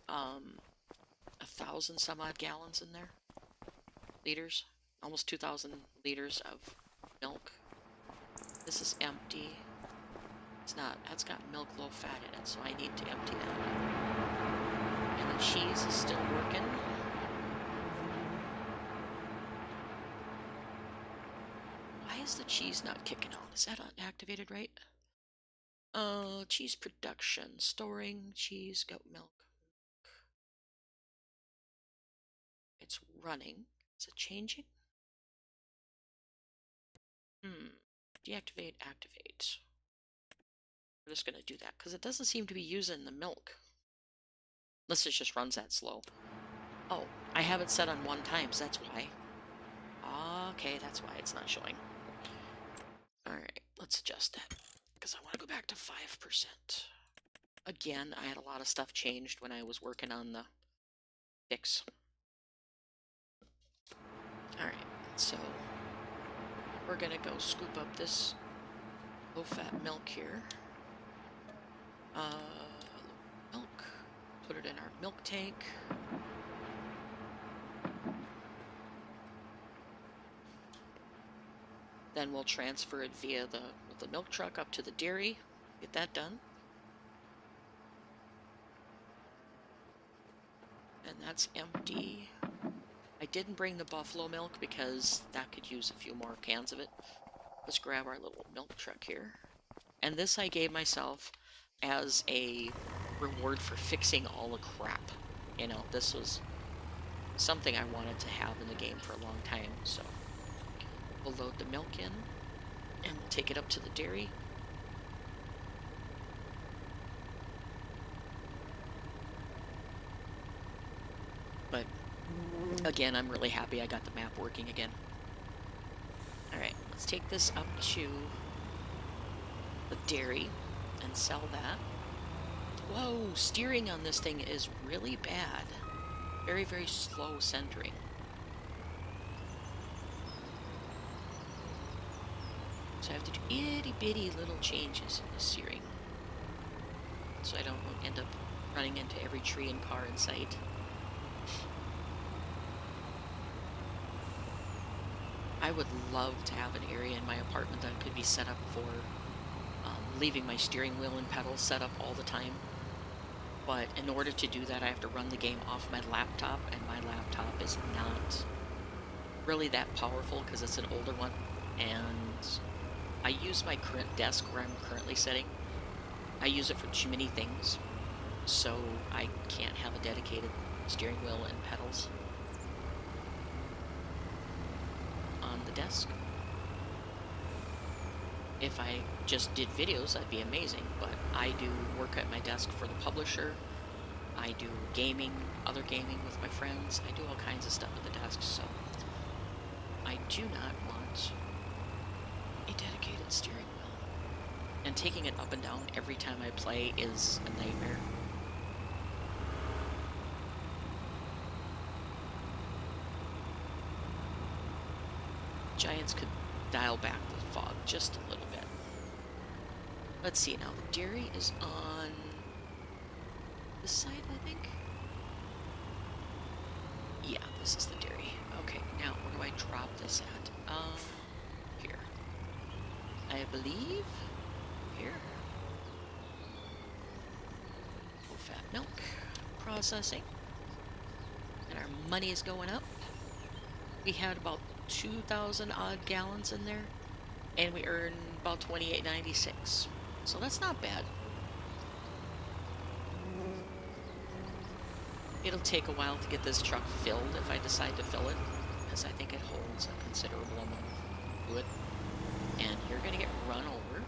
1,000 some odd gallons in there. Liters. Almost 2,000 liters of milk. This is empty. It's not. That's got milk low fat in it, so I need to empty that. And the cheese is still working. Why is the cheese not kicking on? Is that unactivated right? Cheese production, storing cheese, goat milk. It's running. Is it changing? Deactivate, activate. We're just gonna do that because it doesn't seem to be using the milk. Unless it just runs that slow. Oh, I have it set on 1 times, that's why. Okay, that's why it's not showing. Alright, let's adjust that. Because I want to go back to 5%. Again, I had a lot of stuff changed when I was working on the fix. Alright, so we're going to go scoop up this low-fat milk here. Milk. Put it in our milk tank. Then we'll transfer it via the milk truck up to the dairy. Get that done. And that's empty. I didn't bring the buffalo milk because that could use a few more cans of it. Let's grab our little milk truck here. And this I gave myself as a reward for fixing all the crap. You know, this was something I wanted to have in the game for a long time, so we'll load the milk in and we'll take it up to the dairy. But again, I'm really happy I got the map working again. Alright, let's take this up to the dairy and sell that. Whoa, steering on this thing is really bad. Very, very slow centering. So I have to do itty-bitty little changes in the steering, so I don't end up running into every tree and car in sight. I would love to have an area in my apartment that could be set up for leaving my steering wheel and pedals set up all the time. But in order to do that, I have to run the game off my laptop, and my laptop is not really that powerful because it's an older one, and I use my current desk where I'm currently sitting I use it for too many things, so I can't have a dedicated steering wheel and pedals on the desk. If I just did videos, that'd be amazing, but I do work at my desk for the publisher. I do gaming, other gaming with my friends. I do all kinds of stuff at the desk, so I do not want a dedicated steering wheel. And taking it up and down every time I play is a nightmare. Giants could dial back the fog just a little bit. Let's see now. The dairy is on this side, I think. Yeah, this is the dairy. Okay, now where do I drop this at? Here. I believe here. Full fat milk processing, and our money is going up. We had about 2,000 odd gallons in there, and we earned about $28.96. So that's not bad. It'll take a while to get this truck filled if I decide to fill it, because I think it holds a considerable amount of fluid. And you're going to get run over.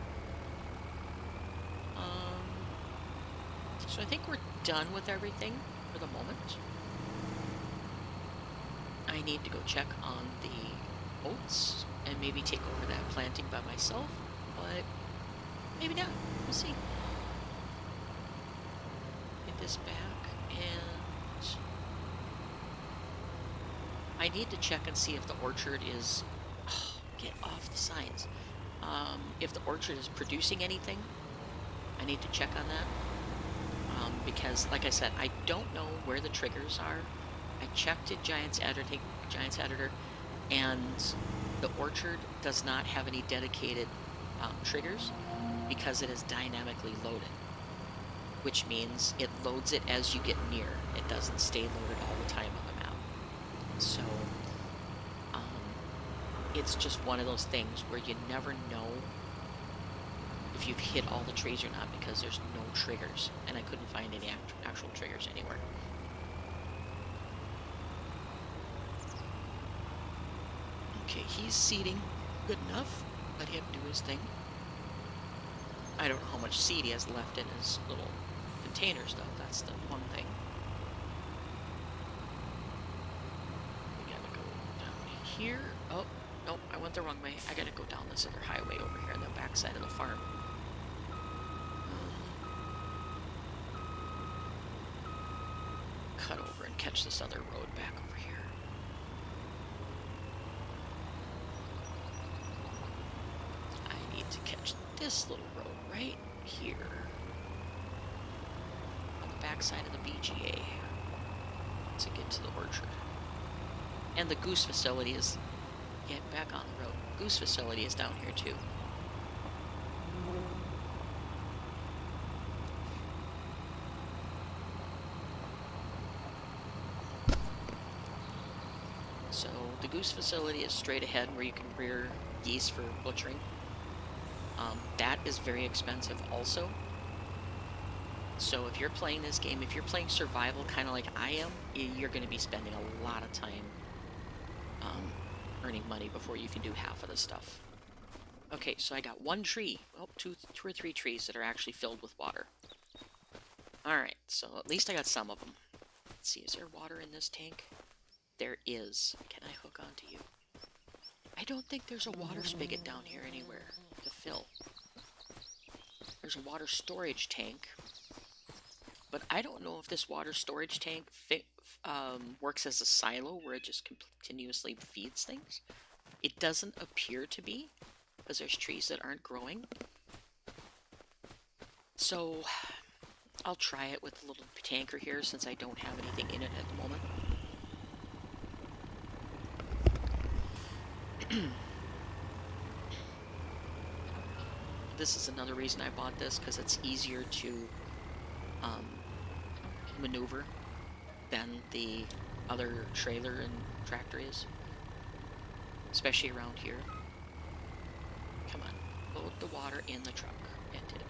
So I think we're done with everything for the moment. I need to go check on the oats and maybe take over that planting by myself, but maybe not. We'll see. Get this back, and I need to check and see if the orchard is... Oh, get off the signs. If the orchard is producing anything, I need to check on that. Because, like I said, I don't know where the triggers are. I checked at Giants Editor, and the orchard does not have any dedicated triggers because it is dynamically loaded, which means it loads it as you get near. It doesn't stay loaded all the time on the map. So it's just one of those things where you never know if you've hit all the trees or not because there's no triggers, and I couldn't find any actual triggers anywhere. Okay, he's seeding good enough. Let him do his thing. I don't know how much seed he has left in his little containers, though. That's the one thing. We gotta go down here. Oh, nope, I went the wrong way. I gotta go down this other highway over here on the backside of the farm. Cut over and catch this other road back over here. I need to catch this little road right here on the backside of the BGA to get to the orchard. And the goose facility is... Get back on the road. Goose facility is down here too. So the goose facility is straight ahead where you can rear geese for butchering. That is very expensive also. So if you're playing this game, if you're playing survival kind of like I am, you're going to be spending a lot of time earning money before you can do half of the stuff. Okay, so I got one tree, well, two or three trees that are actually filled with water. Alright, so at least I got some of them. Let's see, is there water in this tank? There is. Can I hook onto you? I don't think there's a water spigot down here anywhere to fill. There's a water storage tank, but I don't know if this water storage tank works as a silo where it just continuously feeds things. It doesn't appear to be, because there's trees that aren't growing. So I'll try it with a little tanker here since I don't have anything in it at the moment. This is another reason I bought this, because it's easier to maneuver than the other trailer and tractor is, especially around here. Come on, load the water in the truck. It did.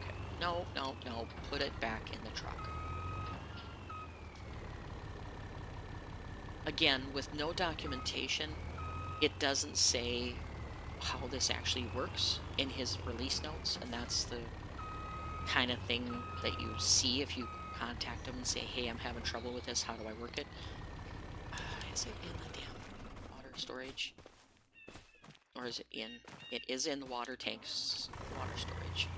Okay. No, no, no. Put it back in the truck. Again, with no documentation, it doesn't say how this actually works in his release notes, and that's the kind of thing that you see if you contact him and say, hey, I'm having trouble with this, how do I work it? Is it in the damn water storage? Or is it in? It is in the water tanks, water storage.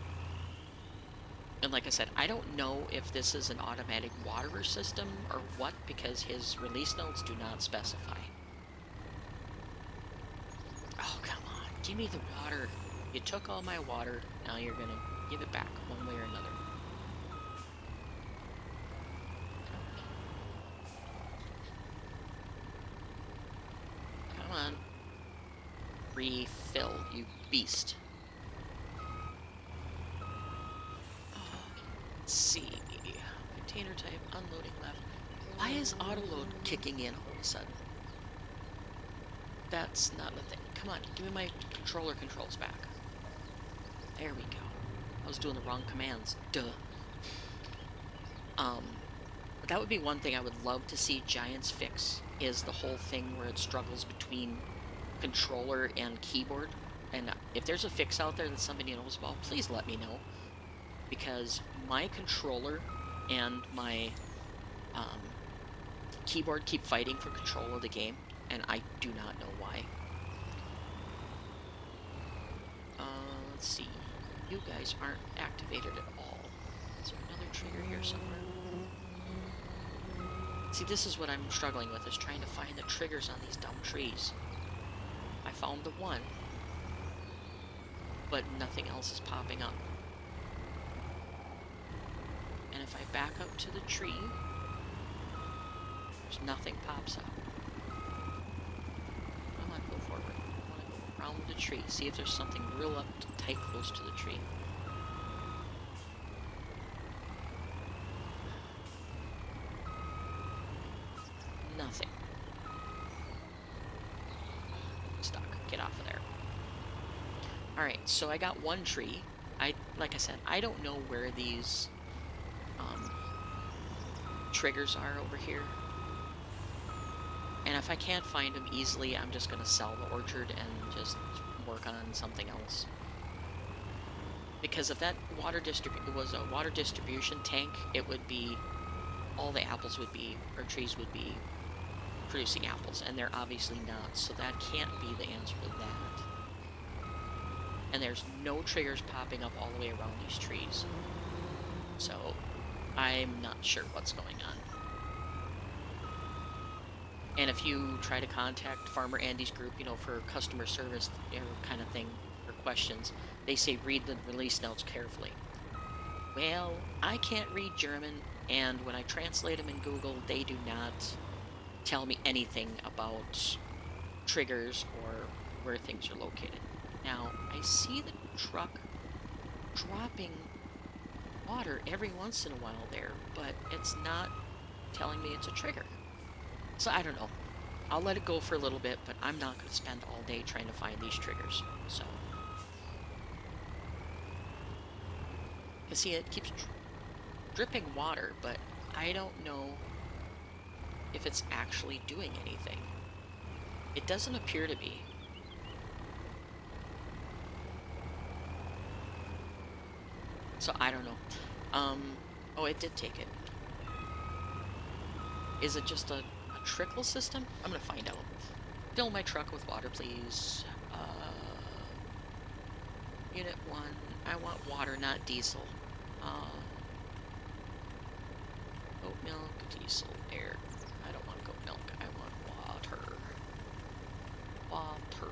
And like I said, I don't know if this is an automatic water system or what, because his release notes do not specify. Oh, come on. Give me the water. You took all my water. Now you're going to give it back one way or another. Come on. Refill, you beast. Let's see. Container type, unloading left. Why is autoload kicking in all of a sudden? That's not the thing. Come on, give me my controller controls back. There we go. I was doing the wrong commands. Duh. But that would be one thing I would love to see Giants fix, is the whole thing where it struggles between controller and keyboard. And if there's a fix out there that somebody knows about, please let me know. Because my controller and my keyboard keep fighting for control of the game, and I do not know why. Let's see. You guys aren't activated at all. Is there another trigger here somewhere? See, this is what I'm struggling with, is trying to find the triggers on these dumb trees. I found the one, but nothing else is popping up. And if I back up to the tree, there's nothing pops up. Come on, go forward. I want to go around the tree, see if there's something real up tight close to the tree. Nothing. Stuck. Get off of there. Alright, so I got one tree. Like I said, I don't know where these triggers are over here. And if I can't find them easily, I'm just going to sell the orchard and just work on something else. Because if that was a water distribution tank, it would be, all the apples would be, or trees would be producing apples, and they're obviously not, so that can't be the answer to that. And there's no triggers popping up all the way around these trees. So I'm not sure what's going on. And if you try to contact Farmer Andy's group, you know, for customer service kind of thing, or questions, they say read the release notes carefully. Well, I can't read German, and when I translate them in Google, they do not tell me anything about triggers or where things are located. Now, I see the truck dropping water every once in a while there, but it's not telling me it's a trigger. So I don't know. I'll let it go for a little bit, but I'm not going to spend all day trying to find these triggers. So, you see, it keeps dripping water, but I don't know if it's actually doing anything. It doesn't appear to be. So I don't know. Oh, it did take it. Is it just a trickle system? I'm gonna find out. Fill my truck with water, please. Unit 1. I want water, not diesel. Goat milk, diesel, air. I don't want goat milk. I want water. Water.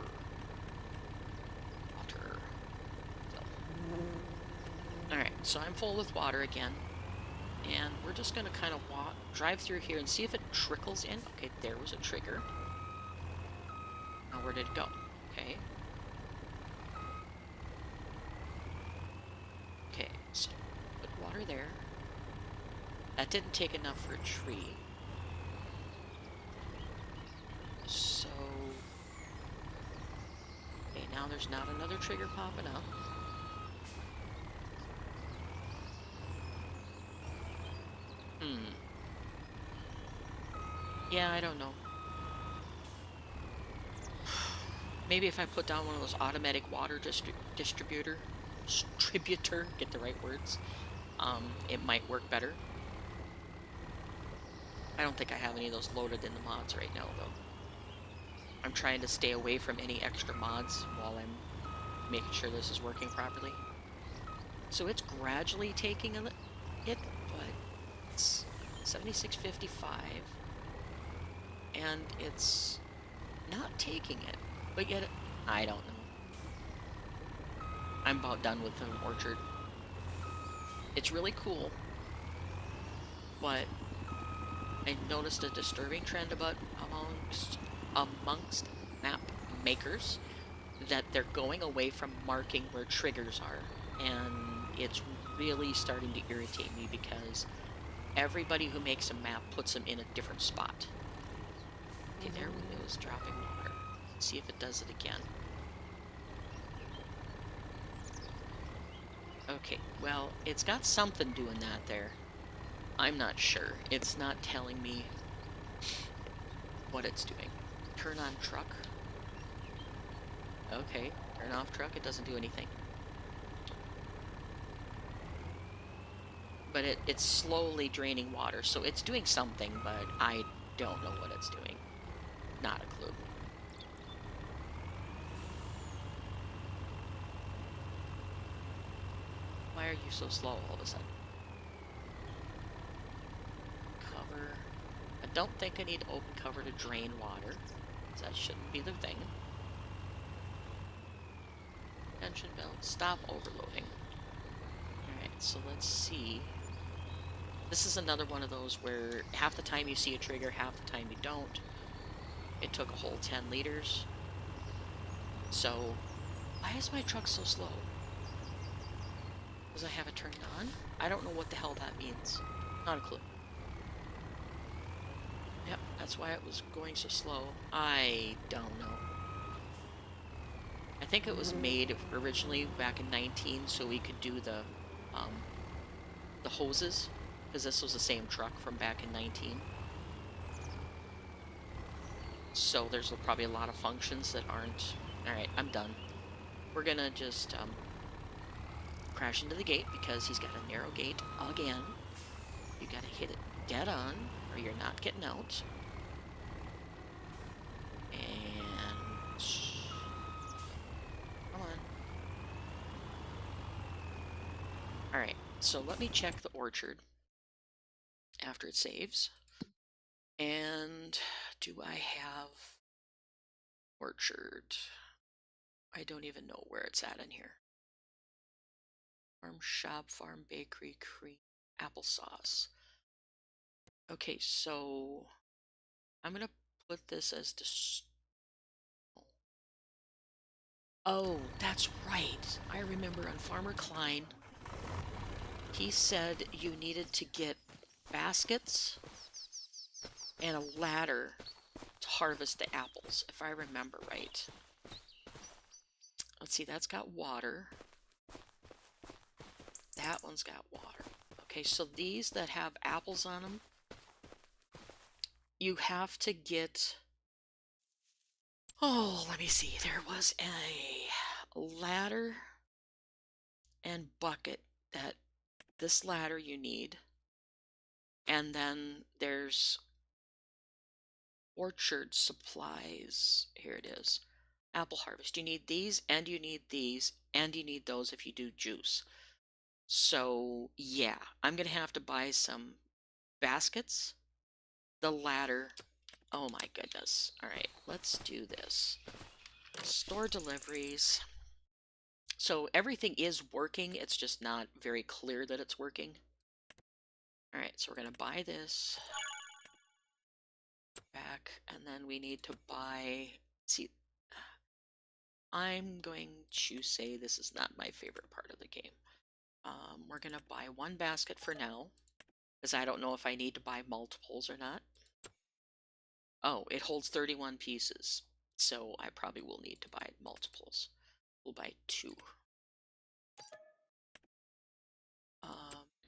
Water. Alright, so I'm full with water again. And we're just going to kind of drive through here and see if it trickles in. Okay, there was a trigger. Now where did it go? Okay. Okay, so put water there. That didn't take enough for a tree. So... okay, now there's not another trigger popping up. Yeah, I don't know. Maybe if I put down one of those automatic water distributor, get the right words, it might work better. I don't think I have any of those loaded in the mods right now, though. I'm trying to stay away from any extra mods while I'm making sure this is working properly. So it's gradually taking it, but it's 7655, and it's not taking it. But yet, I don't know. I'm about done with an orchard. It's really cool, but I noticed a disturbing trend amongst map makers that they're going away from marking where triggers are, and it's really starting to irritate me because everybody who makes a map puts them in a different spot. Okay, there it was dropping water. Let's see if it does it again. Okay, well, it's got something doing that there. I'm not sure. It's not telling me what it's doing. Turn on truck. Okay, turn off truck. It doesn't do anything. But it's slowly draining water, so it's doing something, but I don't know what it's doing. Not a clue. Why are you so slow all of a sudden? Cover. I don't think I need to open cover to drain water. That shouldn't be the thing. Tension belt. Stop overloading. Alright, so let's see. This is another one of those where half the time you see a trigger, half the time you don't. It took a whole 10 liters. So, why is my truck so slow? Because I have it turned on? I don't know what the hell that means. Not a clue. Yep, that's why it was going so slow. I don't know. I think it was made originally back in 19 so we could do the hoses, because this was the same truck from back in 19. So there's probably a lot of functions that aren't... Alright, I'm done. We're gonna just crash into the gate because he's got a narrow gate again. You gotta hit it dead on or you're not getting out. And... come on. Alright, so let me check the orchard after it saves. And do I have orchard? I don't even know where it's at in here. Farm shop, farm bakery, cream, applesauce. Okay, so I'm gonna put this as oh, that's right. I remember on Farmer Klein, he said you needed to get baskets and a ladder to harvest the apples, if I remember right. Let's see, that's got water. That one's got water. Okay, so these that have apples on them, you have to get... oh, let me see. There was a ladder and bucket that this ladder you need. And then there's orchard supplies. Here it is. Apple harvest. You need these, and you need these, and you need those if you do juice. So, yeah, I'm going to have to buy some baskets, the ladder. Oh my goodness. All right, let's do this. Store deliveries. So everything is working. It's just not very clear that it's working. All right, so we're going to buy this back, and then we need to buy... see, I'm going to say this is not my favorite part of the game. We're going to buy one basket for now, because I don't know if I need to buy multiples or not. Oh, it holds 31 pieces, so I probably will need to buy multiples. We'll buy 2.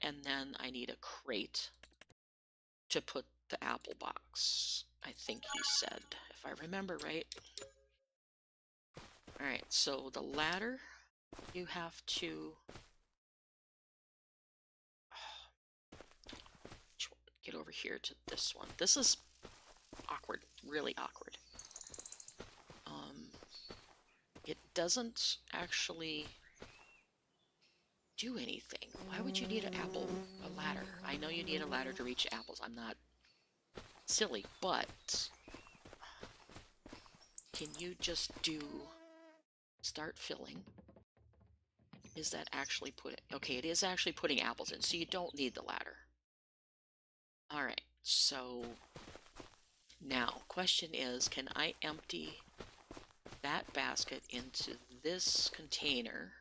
And then I need a crate. to put the apple box, I think he said, if I remember right. Alright, so the ladder, you have to get over here to this one. This is awkward, really awkward. It doesn't actually do anything. Why would you need a ladder? I know you need a ladder to reach apples. I'm not silly, but can you just start filling? Is that actually okay, it is actually putting apples in, so you don't need the ladder. Alright, so now, question is, can I empty that basket into this container?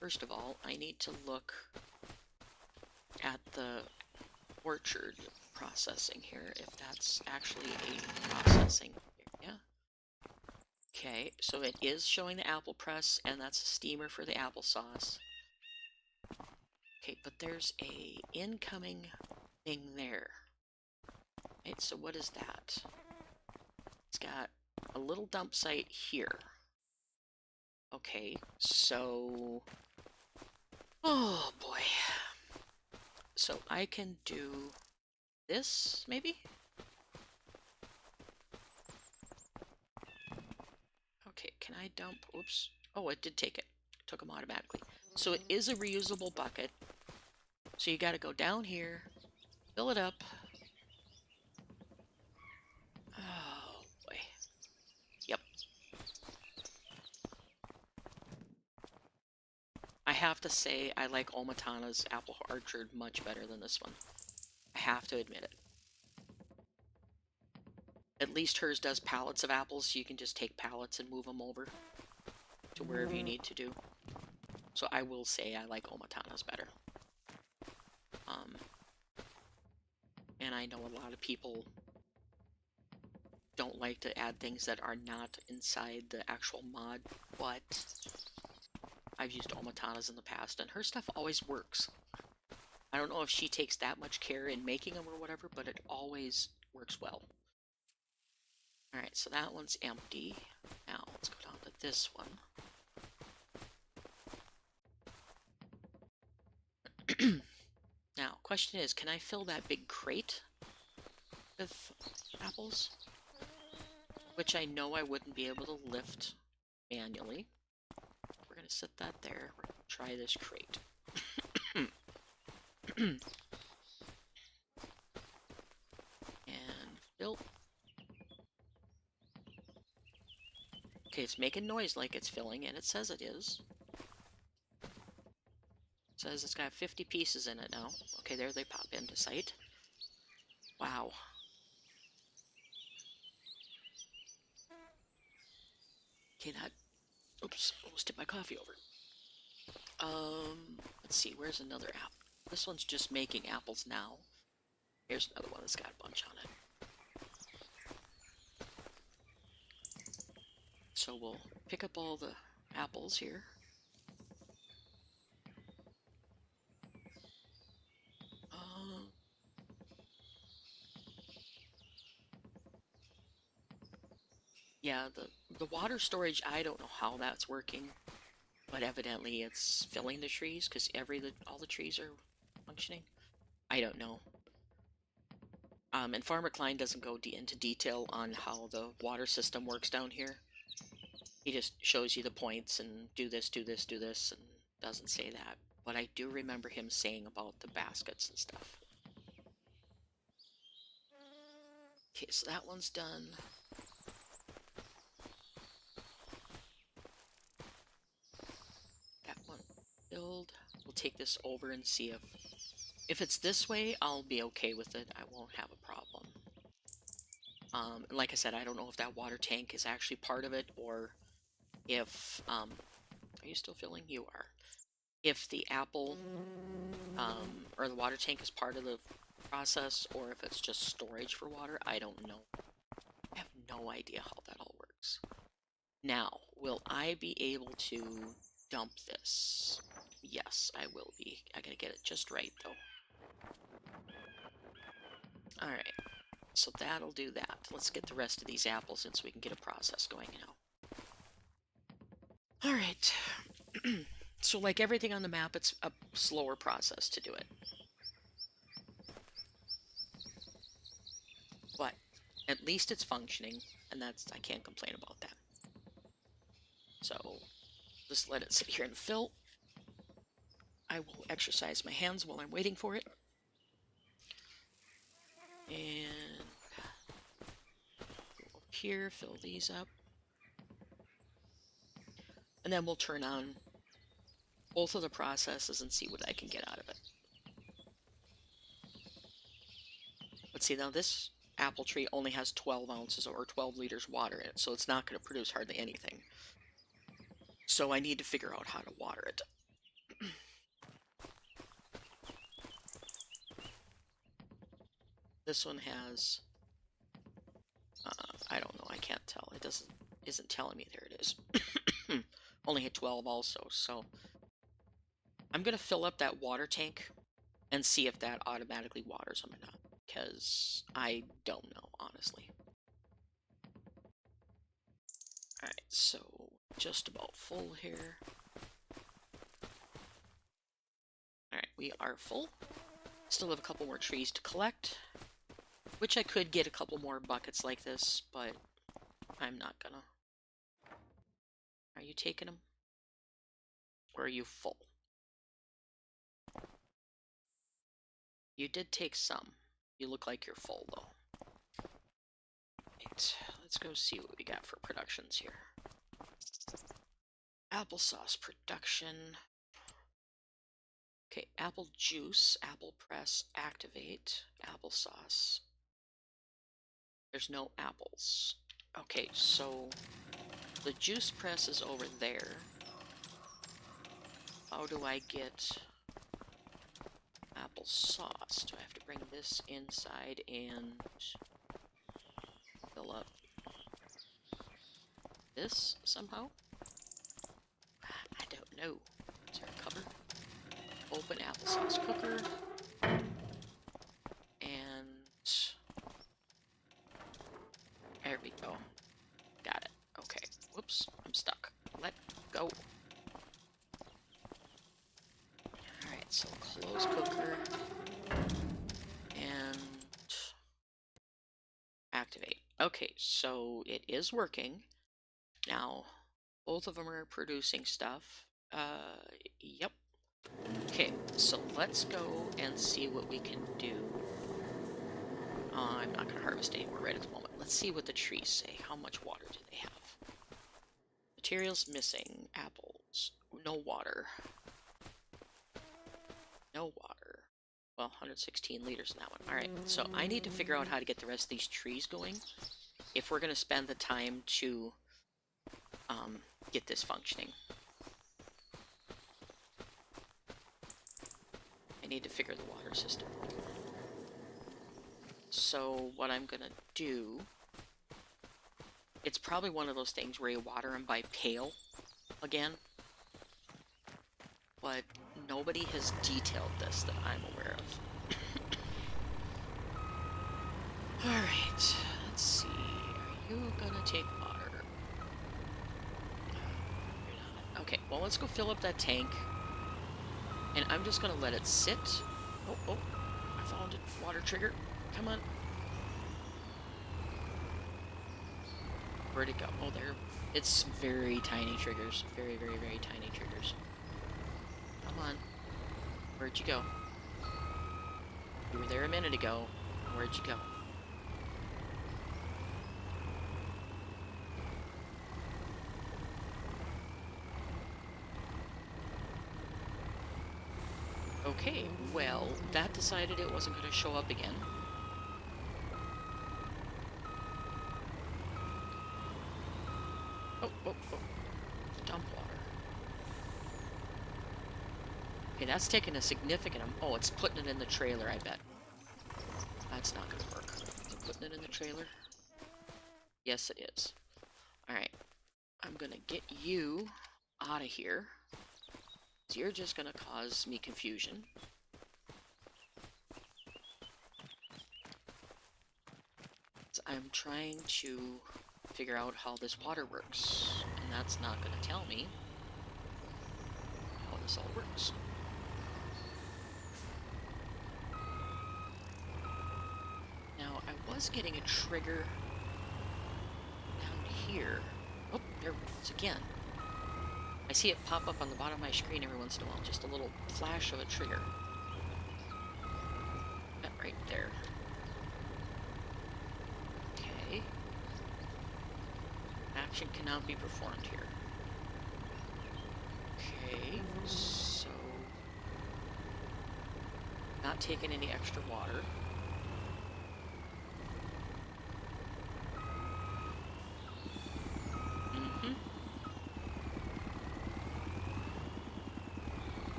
First of all, I need to look at the orchard processing here, if that's actually a processing area. Okay, so it is showing the apple press, and that's a steamer for the applesauce. Okay, but there's a incoming thing there. Right, so what is that? It's got a little dump site here. Okay, so... oh boy. So I can do this, maybe? Okay, can I dump? Oops. Oh, it did take it. It took them automatically. So it is a reusable bucket. So you gotta go down here, fill it up. Oh boy. Yep. I have to say I like Omatana's apple orchard much better than this one. I have to admit it. At least hers does pallets of apples, so you can just take pallets and move them over to wherever you need to do. So I will say I like Omatana's better. And I know a lot of people don't like to add things that are not inside the actual mod, but I've used Omatana's in the past, and her stuff always works. I don't know if she takes that much care in making them or whatever, but it always works well. Alright, so that one's empty. Now, let's go down to this one. Now, question is, can I fill that big crate with apples? Which I know I wouldn't be able to lift manually. We're going to set that there. We're going to try this crate. And fill. Okay, it's making noise like it's filling, and it says it is. It says it's got 50 pieces in it now. Okay, there they pop into sight. Wow. Okay, that... oops, almost tipped my coffee over. Let's see, where's another apple? This one's just making apples now. Here's another one that's got a bunch on it. So we'll pick up all the apples here. Yeah, the water storage, I don't know how that's working, but evidently it's filling the trees because all the trees are functioning. I don't know. And Farmer Klein doesn't go into detail on how the water system works down here. He just shows you the points and do this, do this, do this, and doesn't say that. But I do remember him saying about the baskets and stuff. Okay, so that one's done. That one filled. We'll take this over and see if it's this way, I'll be okay with it. I won't have a problem. Like I said, I don't know if that water tank is actually part of it, or if, are you still filling? You are. If the apple, or the water tank is part of the process, or if it's just storage for water, I don't know. I have no idea how that all works. Now, will I be able to dump this? Yes, I will be. I gotta get it just right, though. Alright, so that'll do that. Let's get the rest of these apples in so we can get a process going now. Alright. So like everything on the map, it's a slower process to do it. But at least it's functioning, and I can't complain about that. So just let it sit here and fill. I will exercise my hands while I'm waiting for it. And go up here, fill these up. And then we'll turn on both of the processes and see what I can get out of it. Let's see, now this apple tree only has 12 ounces or 12 liters water in it, so it's not going to produce hardly anything. So I need to figure out how to water it. This one has, I don't know, I can't tell. It isn't telling me. There it is. Only hit 12 also, so I'm going to fill up that water tank and see if that automatically waters them or not, because I don't know, honestly. Alright, so just about full here. Alright, we are full. Still have a couple more trees to collect, which I could get a couple more buckets like this, but I'm not gonna. Are you taking them? Or are you full? You did take some. You look like you're full, though. Right, let's go see what we got for productions here. Applesauce production. Okay, apple juice, apple press, activate, applesauce. There's no apples. Okay, so the juice press is over there. How do I get applesauce? Do I have to bring this inside and fill up this somehow? I don't know. Is there a cover? Open applesauce cooker. And there we go. Got it. Okay. Whoops. I'm stuck. Let go. Alright, so close cooker. And activate. Okay, so it is working. Now, both of them are producing stuff. Yep. Okay, so let's go and see what we can do. I'm not going to harvest anymore right at the moment. Let's see what the trees say. How much water do they have? Materials missing. Apples. No water. No water. Well, 116 liters in that one. Alright, so I need to figure out how to get the rest of these trees going if we're going to spend the time to get this functioning. I need to figure the water system out. So what I'm going to do, it's probably one of those things where you water them by pail again, but nobody has detailed this that I'm aware of. Alright, let's see. Are you gonna take water? You're not. Okay, well, let's go fill up that tank. And I'm just gonna let it sit. Oh, I found it. Water trigger. Come on. Where'd it go? Oh, there. It's very tiny triggers. Very, very, very tiny triggers. Come on. Where'd you go? You were there a minute ago. Where'd you go? Okay, well, that decided it wasn't going to show up again. Oh. Dump water. Okay, that's taking a significant... Oh, it's putting it in the trailer, I bet. That's not going to work. Is it putting it in the trailer? Yes, it is. Alright. I'm going to get you out of here. So you're just going to cause me confusion. I'm trying to figure out how this water works, and that's not going to tell me how this all works. Now, I was getting a trigger down here. Oh, there it is again. I see it pop up on the bottom of my screen every once in a while, just a little flash of a trigger. Right there. Okay. Action cannot be performed here. Okay, so not taking any extra water.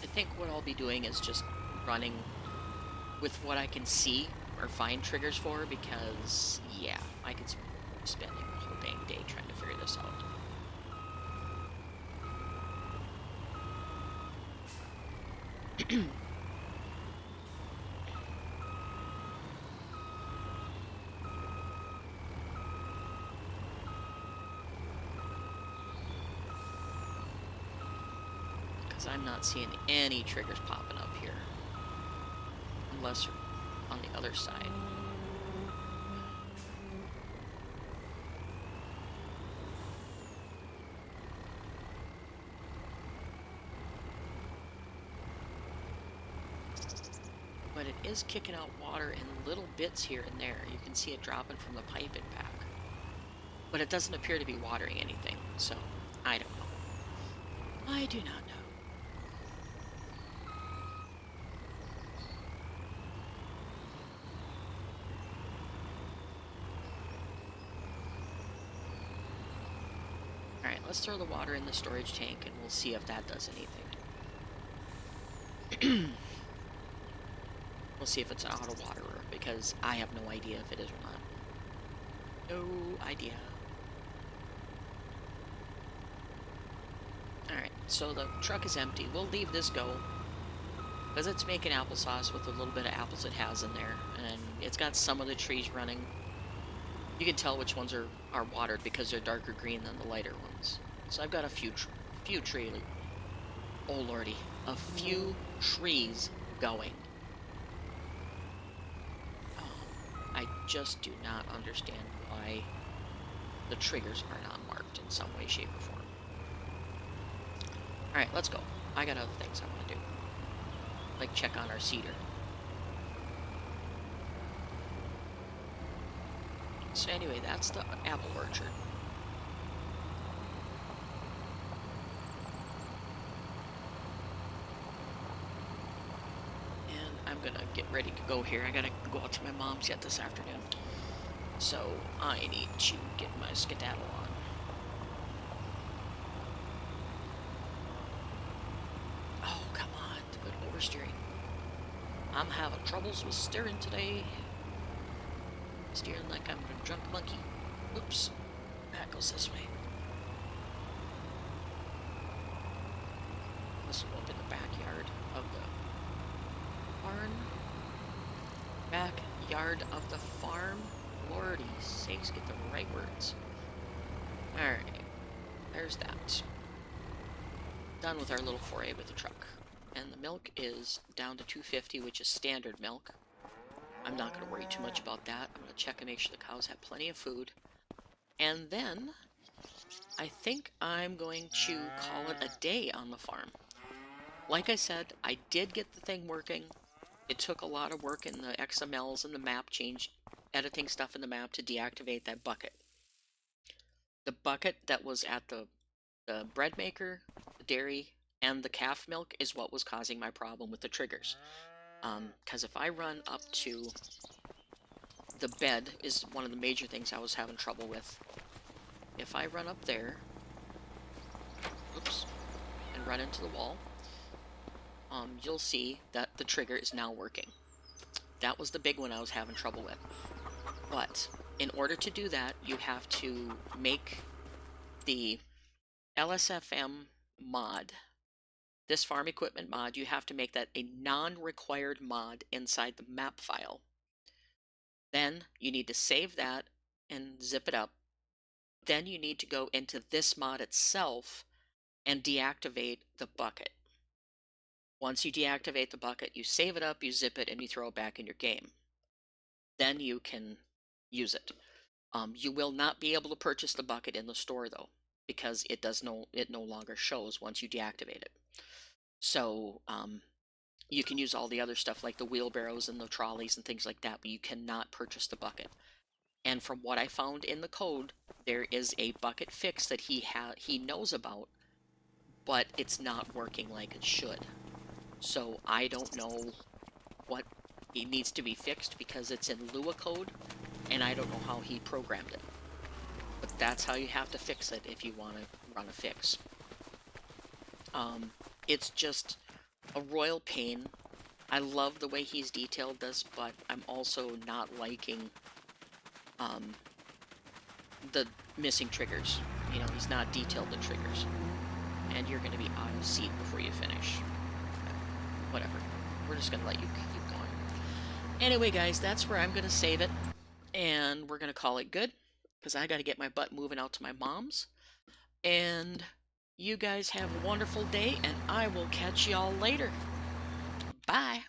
I think what I'll be doing is just running with what I can see or find triggers for, because, yeah, I could be spending the whole dang day trying to figure this out. Because I'm not seeing any triggers popping up here. Unless on the other side. But it is kicking out water in little bits here and there. You can see it dropping from the pipe and back. But it doesn't appear to be watering anything, so I don't know. I do not know. Alright, let's throw the water in the storage tank and we'll see if that does anything. We'll see if it's an auto waterer, because I have no idea if it is or not. No idea. Alright, so the truck is empty. We'll leave this go, because it's making applesauce with a little bit of apples it has in there, and it's got some of the trees running. You can tell which ones are watered because they're darker green than the lighter ones. So I've got a few trees. Oh lordy, a few trees going. I just do not understand why the triggers are not marked in some way, shape, or form. Alright, let's go. I got other things I want to do. Like check on our cedar. So anyway, that's the apple orchard. And I'm gonna get ready to go here. I gotta go out to my mom's yet this afternoon. So I need to get my skedaddle on. Oh, come on, good oversteering. I'm having troubles with steering today. Steering like I'm a drunk monkey. Oops. That goes this way. This will go up in the backyard of the barn. Backyard of the farm. Lordy sakes, get the right words. Alright. There's that. Done with our little foray with the truck. And the milk is down to 250, which is standard milk. I'm not going to worry too much about that. I'm going to check and make sure the cows have plenty of food. And then, I think I'm going to call it a day on the farm. Like I said, I did get the thing working. It took a lot of work in the XMLs and the map change, editing stuff in the map to deactivate that bucket. The bucket that was at the bread maker, the dairy, and the calf milk is what was causing my problem with the triggers. Because if I run up to the bed is one of the major things I was having trouble with. If I run up there, oops, and run into the wall, you'll see that the trigger is now working. That was the big one I was having trouble with. But in order to do that, you have to make the LSFM mod, this farm equipment mod, you have to make that a non-required mod inside the map file. Then you need to save that and zip it up. Then you need to go into this mod itself and deactivate the bucket. Once you deactivate the bucket, you save it up, you zip it, and you throw it back in your game. Then you can use it. You will not be able to purchase the bucket in the store though, because it no longer shows once you deactivate it. So you can use all the other stuff like the wheelbarrows and the trolleys and things like that, but you cannot purchase the bucket. And from what I found in the code, there is a bucket fix that he knows about, but it's not working like it should. So I don't know what it needs to be fixed because it's in Lua code, and I don't know how he programmed it. But that's how you have to fix it if you want to run a fix. It's just a royal pain. I love the way he's detailed this, but I'm also not liking the missing triggers. You know, he's not detailed the triggers. And you're going to be out of seat before you finish. Whatever. We're just going to let you keep going. Anyway, guys, that's where I'm going to save it. And we're going to call it good, because I got to get my butt moving out to my mom's. And you guys have a wonderful day, and I will catch y'all later. Bye.